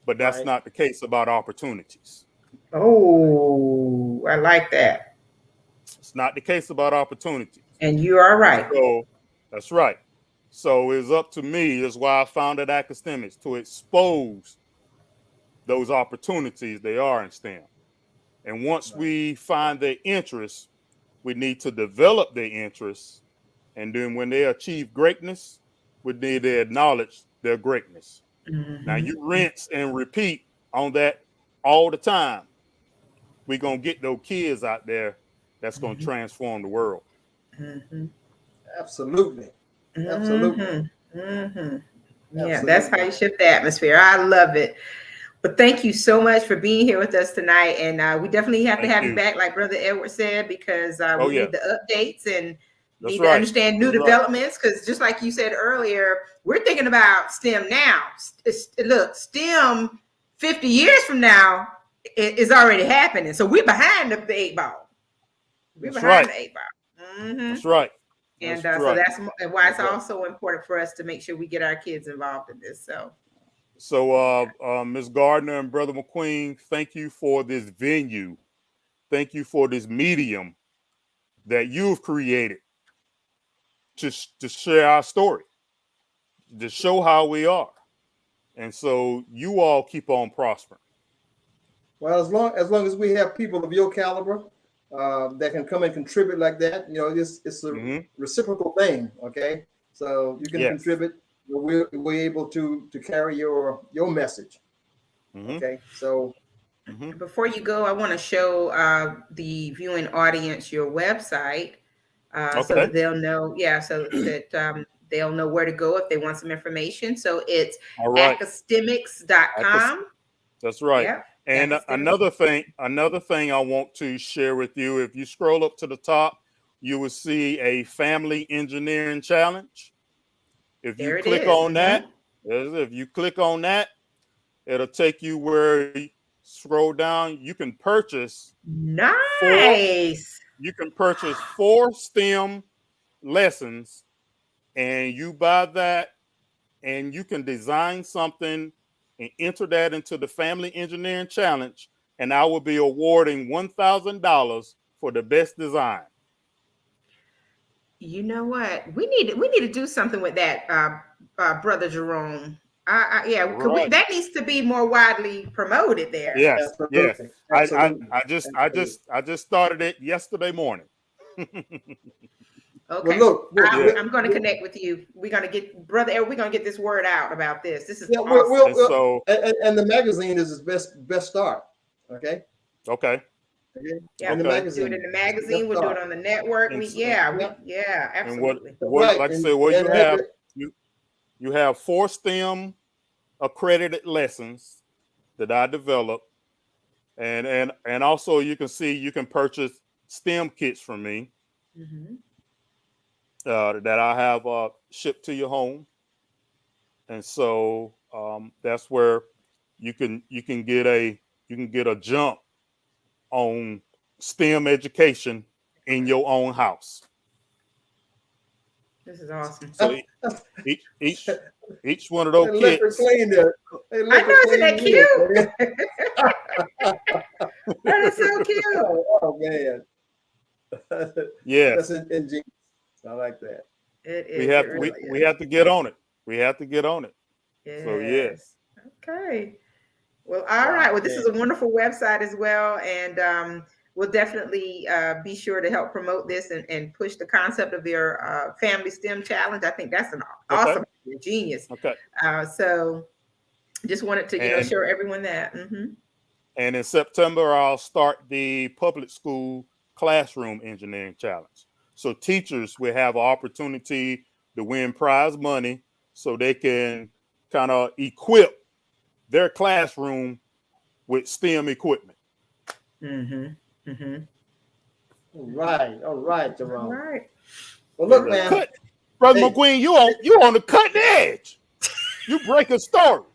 but that's not the case about opportunities. Oh, I like that. It's not the case about opportunities. And you are right. So that's right. So it's up to me. That's why I founded AcaSTEMics, to expose those opportunities they are in STEM. And once we find their interests, we need to develop their interests. And then when they achieve greatness, we need to acknowledge their greatness. Now you rinse and repeat on that all the time. We're going to get those kids out there that's going to transform the world. Absolutely. Absolutely. Yeah, that's how you shift the atmosphere. I love it. But thank you so much for being here with us tonight. And we definitely have to have you back, like Brother Edward said, because we need the updates and need to understand new developments. Because just like you said earlier, we're thinking about STEM now. Look, STEM 50 years from now is already happening. So we're behind the 8 ball. We're behind the 8 ball. That's right. And so that's why it's also important for us to make sure we get our kids involved in this. So, Ms. Gardner and Brother McQueen, thank you for this venue. Thank you for this medium that you've created to share our story, to show how we are. And so you all keep on prospering. Well, as long as we have people of your caliber that can come and contribute like that, it's a reciprocal thing. Okay, so you can contribute. We're able to carry your message. Okay, so before you go, I want to show the viewing audience your website so that they'll know. Yeah, so that they'll know where to go if they want some information. So it's AcaSTEMics.com. That's right. Yeah. And another thing I want to share with you, if you scroll up to the top, you will see a family engineering challenge. If you click on that, it'll take you where you scroll down. You can purchase you can purchase 4 STEM lessons, and you buy that, and you can design something and enter that into the Family Engineering Challenge, and I will be awarding $1,000 for the best design. You know what? We need to do something with that, Brother Jerome. That needs to be more widely promoted there. Yes. I just started it yesterday morning. Okay. Well, look, I'm going to connect with you. We're going to get Brother. We're going to get this word out about this. This is awesome. And the magazine is his best start. Okay. Yeah, in the magazine. Do it in the magazine. We'll do it on the network. Absolutely. And like I said, you have 4 STEM accredited lessons that I developed. And also you can purchase STEM kits from me that I have shipped to your home. And so that's where you can get a jump on STEM education in your own house. This is awesome. So each one of those kits. Clean there. I know, isn't that cute? That is so cute. Oh man. Yes. That's ingenious. I like that. It is. We have to get on it. We have to get on it. Yes. So yes. Okay. Well, all right. Well, this is a wonderful website as well, and we'll definitely be sure to help promote this and push the concept of your Family STEM Challenge. I think that's an awesome, genius. Okay. So just wanted to show everyone that. And in September, I'll start the public school classroom engineering challenge. So teachers will have an opportunity to win prize money so they can kind of equip their classroom with STEM equipment. All right, Jerome. All right. Well, look, man. Brother McQueen, you on the cutting edge. You breaking stories.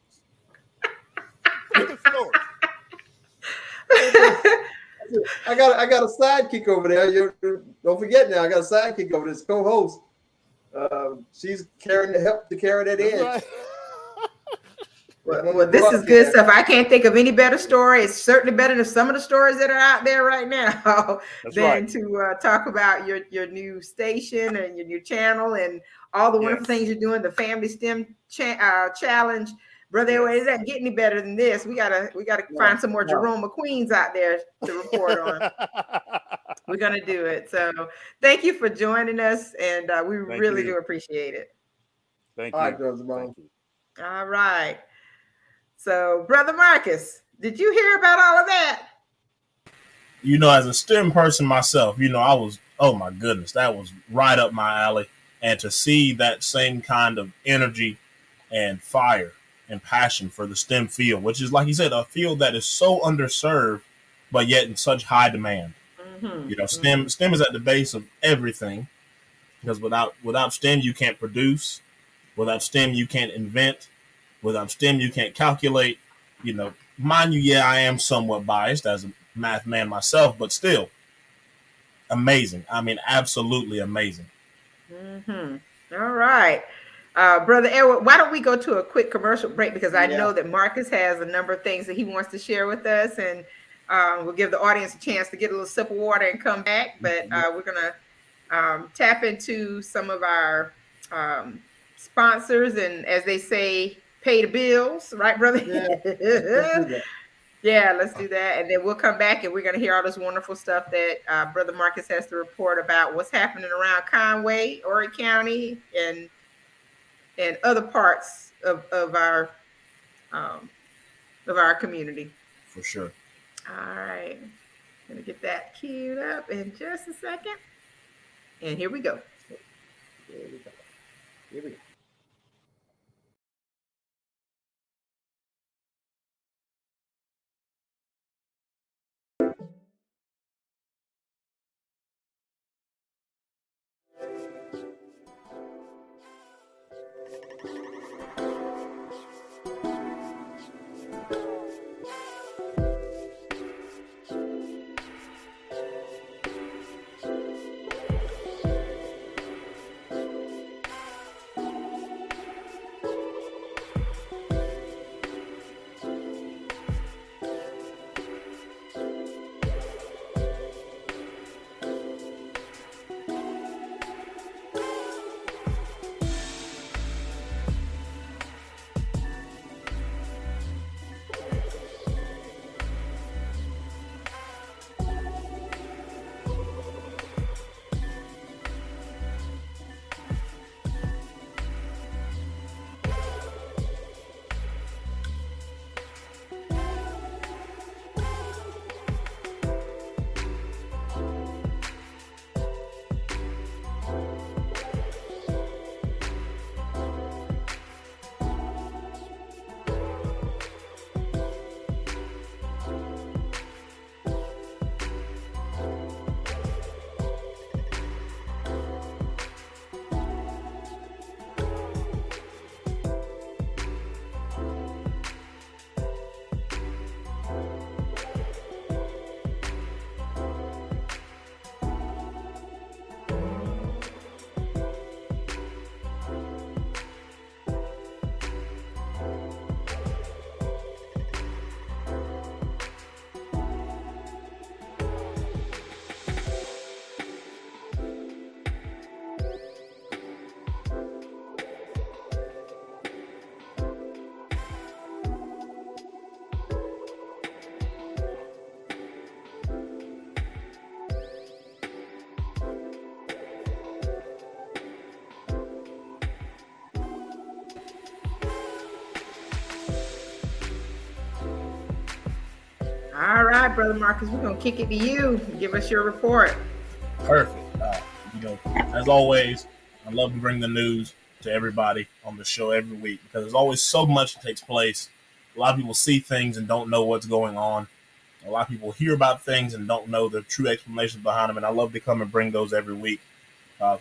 I got a sidekick over there. Don't forget now, I got a sidekick over this co-host. She's carrying that edge. Right. Well, this is good stuff. I can't think of any better story. It's certainly better than some of the stories that are out there right now to talk about your new station and your new channel and all the wonderful things you're doing. The Family STEM Challenge. Brother, it doesn't get any better than this. We gotta find some more Jerome McQueens out there to report on. We're gonna do it. So thank you for joining us, and we really do appreciate it. Thank you. All right, Brother Jerome. All right. So, Brother Marcus, did you hear about all of that? You know, as a STEM person myself, I was, oh my goodness, that was right up my alley. And to see that same kind of energy and fire and passion for the STEM field, which is, like you said, a field that is so underserved, but yet in such high demand. STEM is at the base of everything, because without STEM, you can't produce. Without STEM, you can't invent. Without STEM, you can't calculate. Mind you, I am somewhat biased as a math man myself, but still amazing. I mean, absolutely amazing. All right. Brother Edward, why don't we go to a quick commercial break, because I know that Marcus has a number of things that he wants to share with us, and we'll give the audience a chance to get a little sip of water and come back. But we're going to tap into some of our sponsors and, as they say, pay the bills, right, brother? Yeah, let's do that. And then we'll come back and we're going to hear all this wonderful stuff that Brother Marcus has to report about what's happening around Conway, Horry County, and other parts of our community. For sure. All right. Going to get that queued up in just a second. And here we go. Here we go. right, Brother Marcus, we're going to kick it to you. Give us your report. Perfect. As always, I love to bring the news to everybody on the show every week because there's always so much that takes place. A lot of people see things and don't know what's going on. A lot of people hear about things and don't know the true explanations behind them, and I love to come and bring those every week.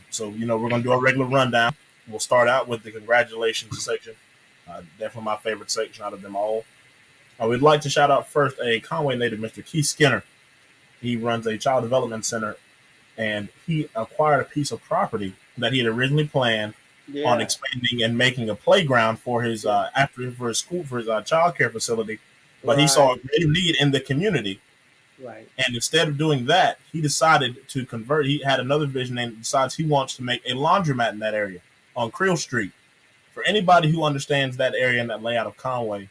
So, we're going to do our regular rundown. We'll start out with the congratulations section. Definitely my favorite section out of them all. We'd like to shout out first a Conway native, Mr. Keith Skinner. He runs a child development center, and he acquired a piece of property that he had originally planned on expanding and making a playground for his for his child care facility. But he saw a great need in the community. Right. And instead of doing that, he decided to convert. He had another vision and decides he wants to make a laundromat in that area on Creel Street. For anybody who understands that area and that layout of Conway,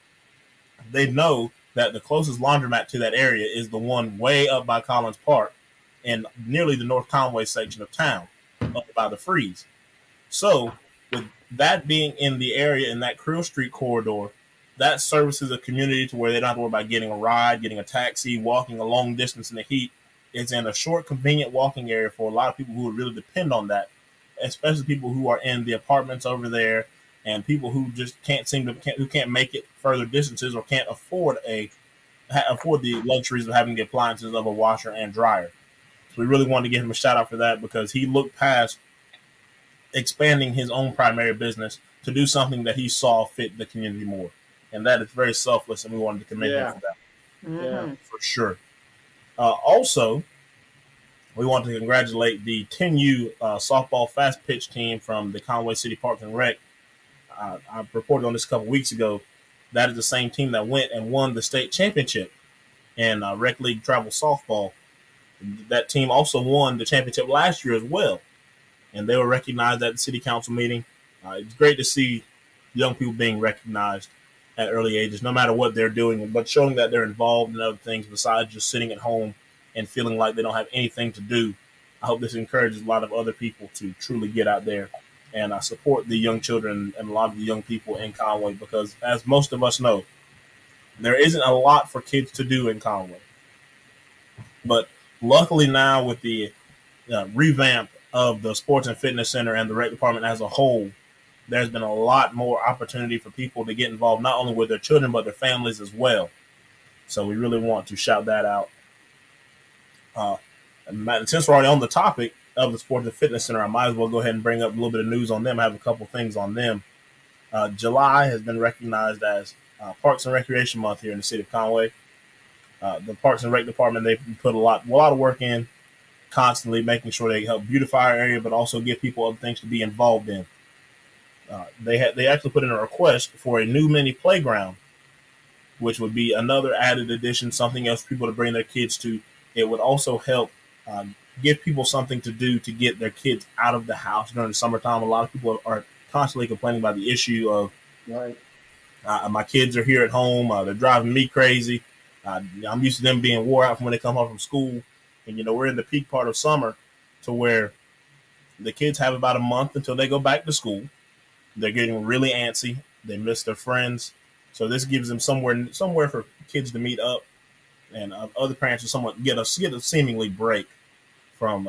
they know that the closest laundromat to that area is the one way up by Collins Park in nearly the North Conway section of town, up by the Freeze. So, with that being in the area in that Creel Street corridor, that services a community to where they don't have to worry about getting a ride, getting a taxi, walking a long distance in the heat. It's in a short, convenient walking area for a lot of people who would really depend on that, especially people who are in the apartments over there and people who just who can't make it further distances or can't afford the luxuries of having the appliances of a washer and dryer. So we really wanted to give him a shout out for that because he looked past expanding his own primary business to do something that he saw fit the community more. And that is very selfless, and we wanted to commend him for that. Mm-hmm. For sure. Also, we want to congratulate the 10U softball fast pitch team from the Conway City Parks and Rec. I reported on this a couple weeks ago. That is the same team that went and won the state championship in Rec League travel softball. That team also won the championship last year as well, and they were recognized at the city council meeting. It's great to see young people being recognized at early ages, no matter what they're doing, but showing that they're involved in other things besides just sitting at home and feeling like they don't have anything to do. I hope this encourages a lot of other people to truly get out there and support the young children and a lot of the young people in Conway because, as most of us know, there isn't a lot for kids to do in Conway. But luckily now with the revamp of the Sports and Fitness Center and the rec department as a whole, there's been a lot more opportunity for people to get involved, not only with their children, but their families as well. So we really want to shout that out. And since we're already on the topic of the Sports and Fitness Center, I might as well go ahead and bring up a little bit of news on them. I have a couple things on them. July has been recognized as Parks and Recreation Month here in the city of Conway. The Parks and Rec Department, they put a lot of work in, constantly making sure they help beautify our area, but also give people other things to be involved in. They actually put in a request for a new mini playground, which would be another added addition, something else for people to bring their kids to. It would also help give people something to do to get their kids out of the house during the summertime. A lot of people are constantly complaining about the issue of my kids are here at home. They're driving me crazy. I'm used to them being wore out from when they come home from school. And, we're in the peak part of summer to where the kids have about a month until they go back to school. They're getting really antsy. They miss their friends. So this gives them somewhere for kids to meet up, and other parents to somewhat get a seemingly break from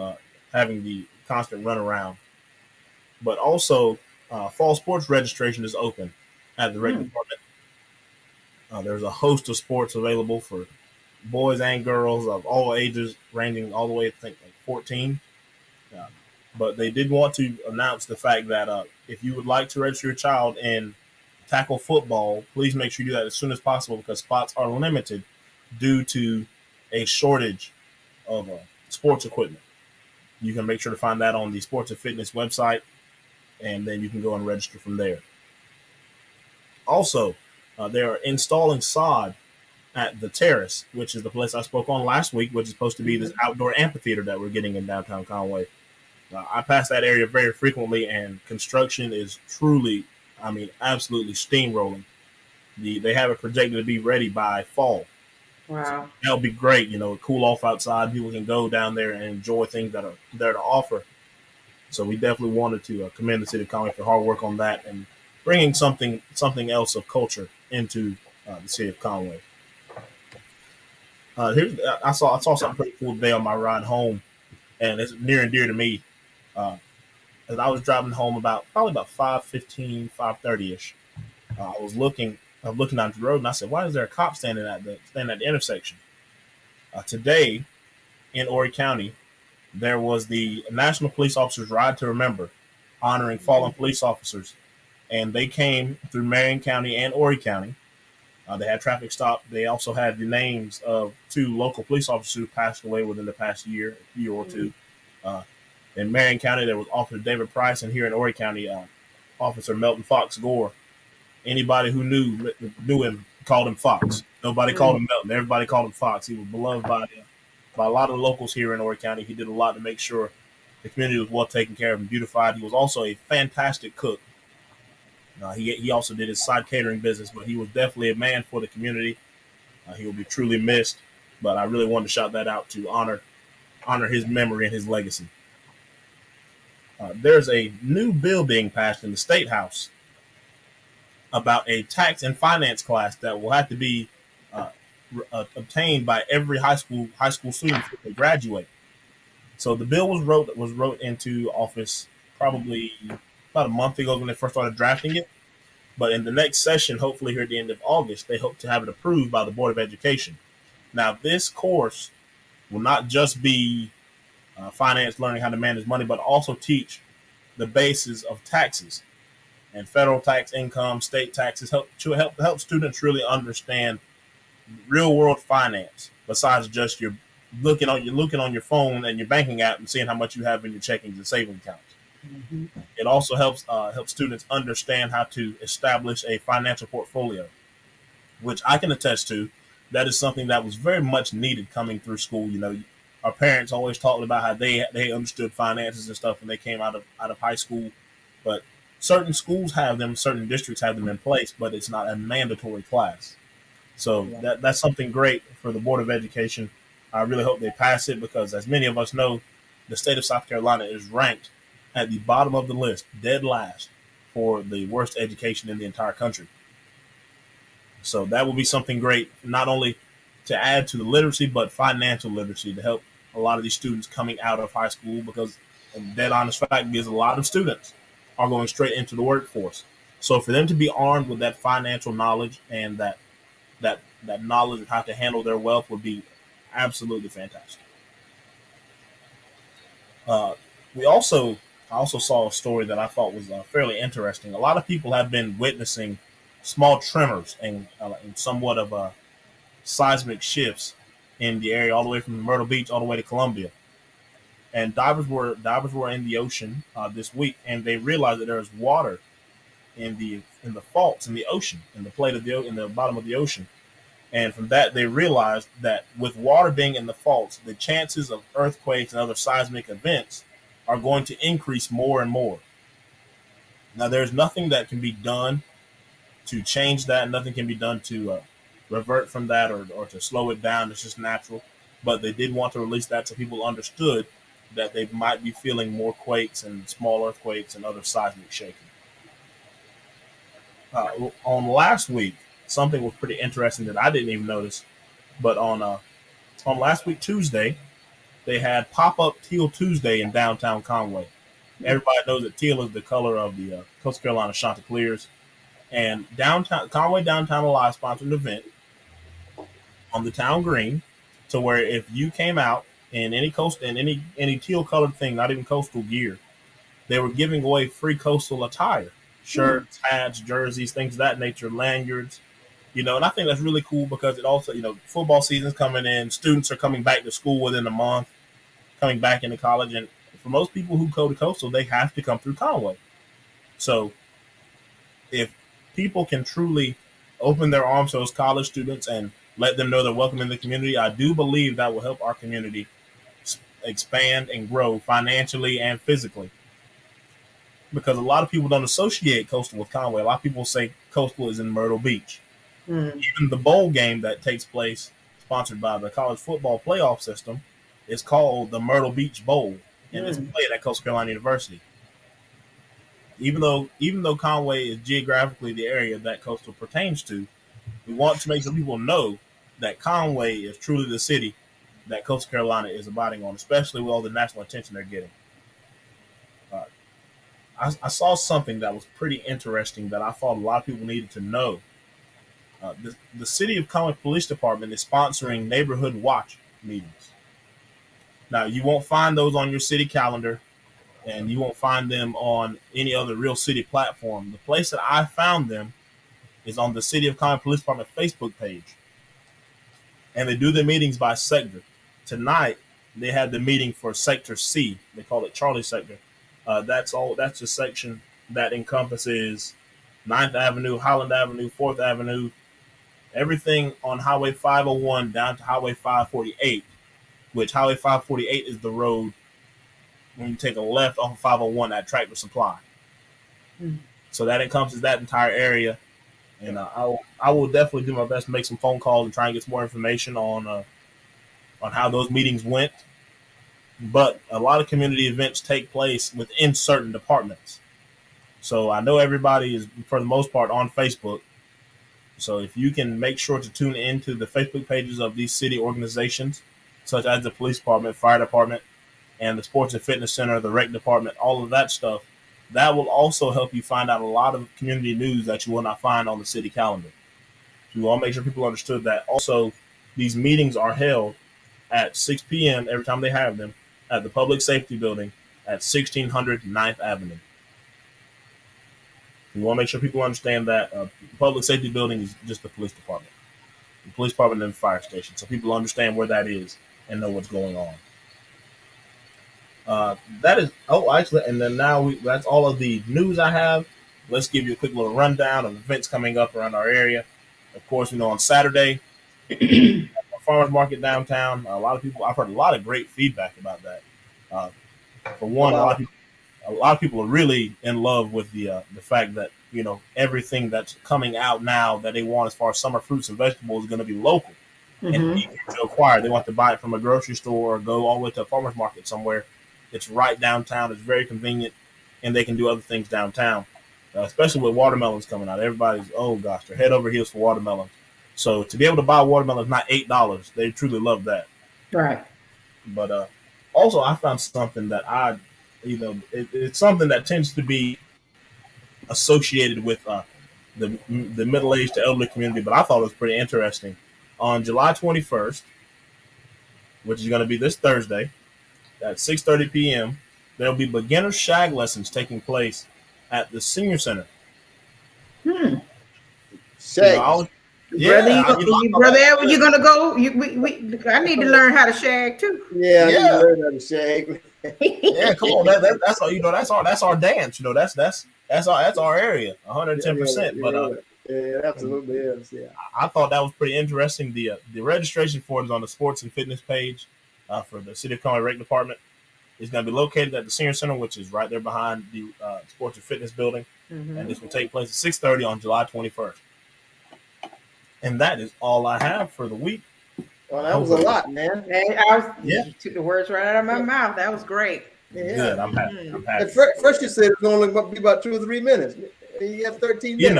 having the constant run around. But also, fall sports registration is open at the rec department. There's a host of sports available for boys and girls of all ages, ranging all the way to, I think, like 14. But they did want to announce the fact that if you would like to register your child in tackle football, please make sure you do that as soon as possible because spots are limited due to a shortage of sports equipment. You can make sure to find that on the Sports and Fitness website, and then you can go and register from there. Also, they are installing sod at the Terrace, which is the place I spoke on last week, which is supposed to be this outdoor amphitheater that we're getting in downtown Conway. I pass that area very frequently, and construction is truly, absolutely steamrolling. They have it projected to be ready by fall. Wow. So that'll be great. Cool off outside. People can go down there and enjoy things that are there to offer. So we definitely wanted to commend the city of Conway for hard work on that and bringing something else of culture into the city of Conway. I saw something pretty cool today on my ride home, and it's near and dear to me. As I was driving home probably about 5:15, 5:30 ish, I was looking down the road, and I said, "Why is there a cop standing at the intersection?" Today in Horry County, there was the National Police Officers Ride to Remember, honoring fallen police officers, and they came through Marion County and Horry County. They had traffic stop. They also had the names of 2 local police officers who passed away within the past year or two. Uh, in Marion County, there was Officer David Price, and here in Horry County, Officer Melton Fox Gore. Anybody who knew him called him Fox. Nobody called him Melton. Everybody called him Fox. He was beloved by a lot of the locals here in Horry County. He did a lot to make sure the community was well taken care of and beautified. He was also a fantastic cook. He also did his side catering business, but he was definitely a man for the community. He will be truly missed, but I really wanted to shout that out to honor his memory and his legacy. There's a new bill being passed in the State House about a tax and finance class that will have to be obtained by every high school student before they graduate. So the bill was wrote into office probably about a month ago when they first started drafting it. But in the next session, hopefully here at the end of August, they hope to have it approved by the Board of Education. Now, this course will not just be finance, learning how to manage money, but also teach the basis of taxes and federal tax, income, state taxes, help students really understand real world finance. Besides just you're looking on your phone and your banking app and seeing how much you have in your checkings and savings accounts. Mm-hmm. It also helps students understand how to establish a financial portfolio, which I can attest to. That is something that was very much needed coming through school. You know, our parents always talked about how they understood finances and stuff when they came out of high school, but certain schools have them, certain districts have them in place, but it's not a mandatory class. So that's something great for the Board of Education. I really hope they pass it because, as many of us know, the state of South Carolina is ranked at the bottom of the list, dead last, for the worst education in the entire country. So that will be something great, not only to add to the literacy, but financial literacy to help a lot of these students coming out of high school, because a dead honest fact is a lot of students are going straight into the workforce. So for them to be armed with that financial knowledge and that knowledge of how to handle their wealth would be absolutely fantastic. I also saw a story that I thought was fairly interesting. A lot of people have been witnessing small tremors and somewhat of seismic shifts in the area, all the way from Myrtle Beach all the way to Columbia. And divers were in the ocean this week, and they realized that there is water in the faults in the ocean, in the bottom of the ocean. And from that, they realized that with water being in the faults, the chances of earthquakes and other seismic events are going to increase more and more. Now, there's nothing that can be done to change that. Nothing can be done to revert from that or to slow it down. It's just natural. But they did want to release that so people understood that they might be feeling more quakes and small earthquakes and other seismic shaking. On last week, something was pretty interesting that I didn't even notice. But on last week, Tuesday, they had pop-up Teal Tuesday in downtown Conway. Everybody knows that teal is the color of the Coastal Carolina Chanticleers. And Conway Downtown Alive sponsored an event on the town green, to where if you came out in any teal colored thing, not even coastal gear, they were giving away free coastal attire, shirts, hats, jerseys, things of that nature, lanyards. And I think that's really cool because it also, football season's coming in, students are coming back to school within a month, coming back into college, and for most people who go to coastal, they have to come through Conway. So if people can truly open their arms to those college students and let them know they're welcome in the community, I do believe that will help our community expand and grow financially and physically. Because a lot of people don't associate coastal with Conway. A lot of people say coastal is in Myrtle Beach. Even the bowl game that takes place, sponsored by the college football playoff system, is called the Myrtle Beach Bowl, and it's played at Coastal Carolina University. Even though Conway is geographically the area that coastal pertains to, we want to make sure people know that Conway is truly the city that Coastal Carolina is abiding on, especially with all the national attention they're getting. I saw something that was pretty interesting that I thought a lot of people needed to know. The City of Conway Police Department is sponsoring neighborhood watch meetings. Now, you won't find those on your city calendar, and you won't find them on any other real city platform. The place that I found them is on the City of Conway Police Department Facebook page. And they do the meetings by sector. Tonight, they had the meeting for Sector C. They call it Charlie Sector. That's the section that encompasses 9th Avenue, Highland Avenue, 4th Avenue, everything on Highway 501 down to Highway 548, which Highway 548 is the road when you take a left off of 501 at Tractor Supply. So that encompasses that entire area. And I will definitely do my best to make some phone calls and try and get some more information on how those meetings went. But a lot of community events take place within certain departments. So I know everybody is, for the most part, on Facebook. So if you can make sure to tune into the Facebook pages of these city organizations, such as the police department, fire department, and the sports and fitness center, the rec department, all of that stuff, that will also help you find out a lot of community news that you will not find on the city calendar. So we want to make sure people understood that. Also, these meetings are held at 6 p.m. every time they have them at the Public Safety Building at 1600 9th Avenue. We want to make sure people understand that the Public Safety Building is just the police department. The police department and the fire station. So people understand where that is and know what's going on. That is, actually, and then now that's all of the news I have. Let's give you a quick little rundown of events coming up around our area. Of course, on Saturday, farmers market downtown. A lot of people, I've heard a lot of great feedback about that. For one, a lot of people are really in love with the fact that everything that's coming out now that they want as far as summer fruits and vegetables is going to be local and easy to acquire. They want to buy it from a grocery store or go all the way to a farmers market somewhere. It's right downtown. It's very convenient, and they can do other things downtown, especially with watermelons coming out. Everybody's, oh gosh, they're head over heels for watermelons. So to be able to buy watermelons, not $8, they truly love that. Right. But also, I found something that it's something that tends to be associated with the middle-aged to elderly community, but I thought it was pretty interesting. On July 21st, which is going to be this Thursday, at 6:30 p.m., there'll be beginner shag lessons taking place at the Senior Center. Shag. Brother Edward, you gonna go? I need to learn how to shag too. Yeah, I need to learn how to shag. Yeah, come on, that's all. That's our dance. That's our area, 110%. But yeah, absolutely is. Yeah, I thought that was pretty interesting. The registration for it is on the sports and fitness page for the City of Conway Rec Department. It's going to be located at the Senior Center, which is right there behind the sports and fitness building, and this will take place at 6:30 on July 21st. And that is all I have for the week. Well, that was a lot, man. You took the words right out of my mouth. That was great. Yeah. Good. I'm happy. At first you said it's only going to be about 2 or 3 minutes. You have 13 minutes. You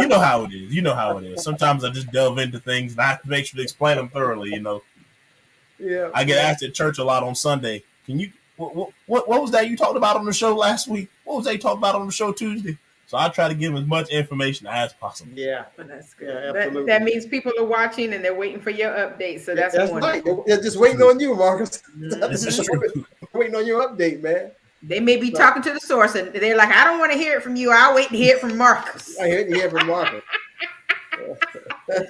know how it is. You know how it is. Sometimes I just delve into things and I have to make sure to explain them thoroughly. Yeah. I get asked at church a lot on Sunday. Can you? What was that you talked about on the show last week? What was that you talked about on the show Tuesday? So I try to give them as much information as possible. Yeah, that's good. Yeah, absolutely. That means people are watching and they're waiting for your update. So that's right. They're just waiting on you, Marcus. This is true. Waiting on your update, man. They may be talking to the source and they're like, I don't want to hear it from you. I'll wait to hear it from Marcus. I hear it from Marcus.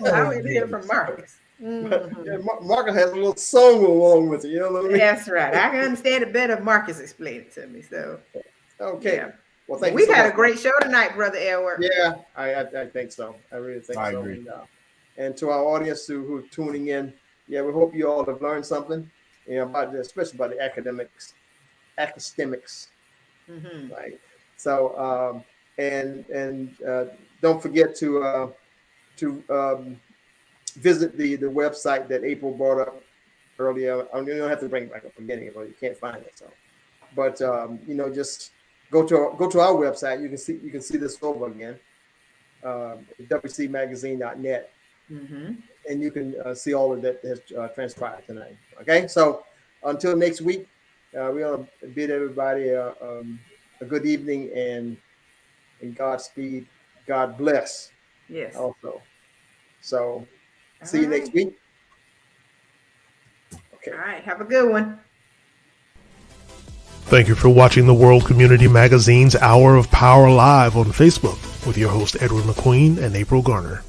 I'll wait to hear it from Marcus. Yeah, Marcus has a little song along with it. You know what I mean? That's right. I can understand it better if Marcus explained it to me. So, okay. Yeah. Well, thank you. We've had a great show tonight, Brother Edward. Yeah, I think so. I really think so. I agree. And to our audience who are tuning in, we hope you all have learned something, especially about the AcaSTEMics. Right. So, and don't forget to visit the website that April brought up earlier. You don't have to bring it back up again, but you can't find it. So, but just go to our website. You can see this over again. WCMagazine.net. and you can see all of that has transpired tonight. Okay, so until next week, we want to bid everybody a good evening and Godspeed. God bless. Yes. Also, so see you next week. Okay. All right. Have a good one. Thank you for watching the World Community Magazine's Hour of Power Live on Facebook with your host Edward McQueen and April Garner.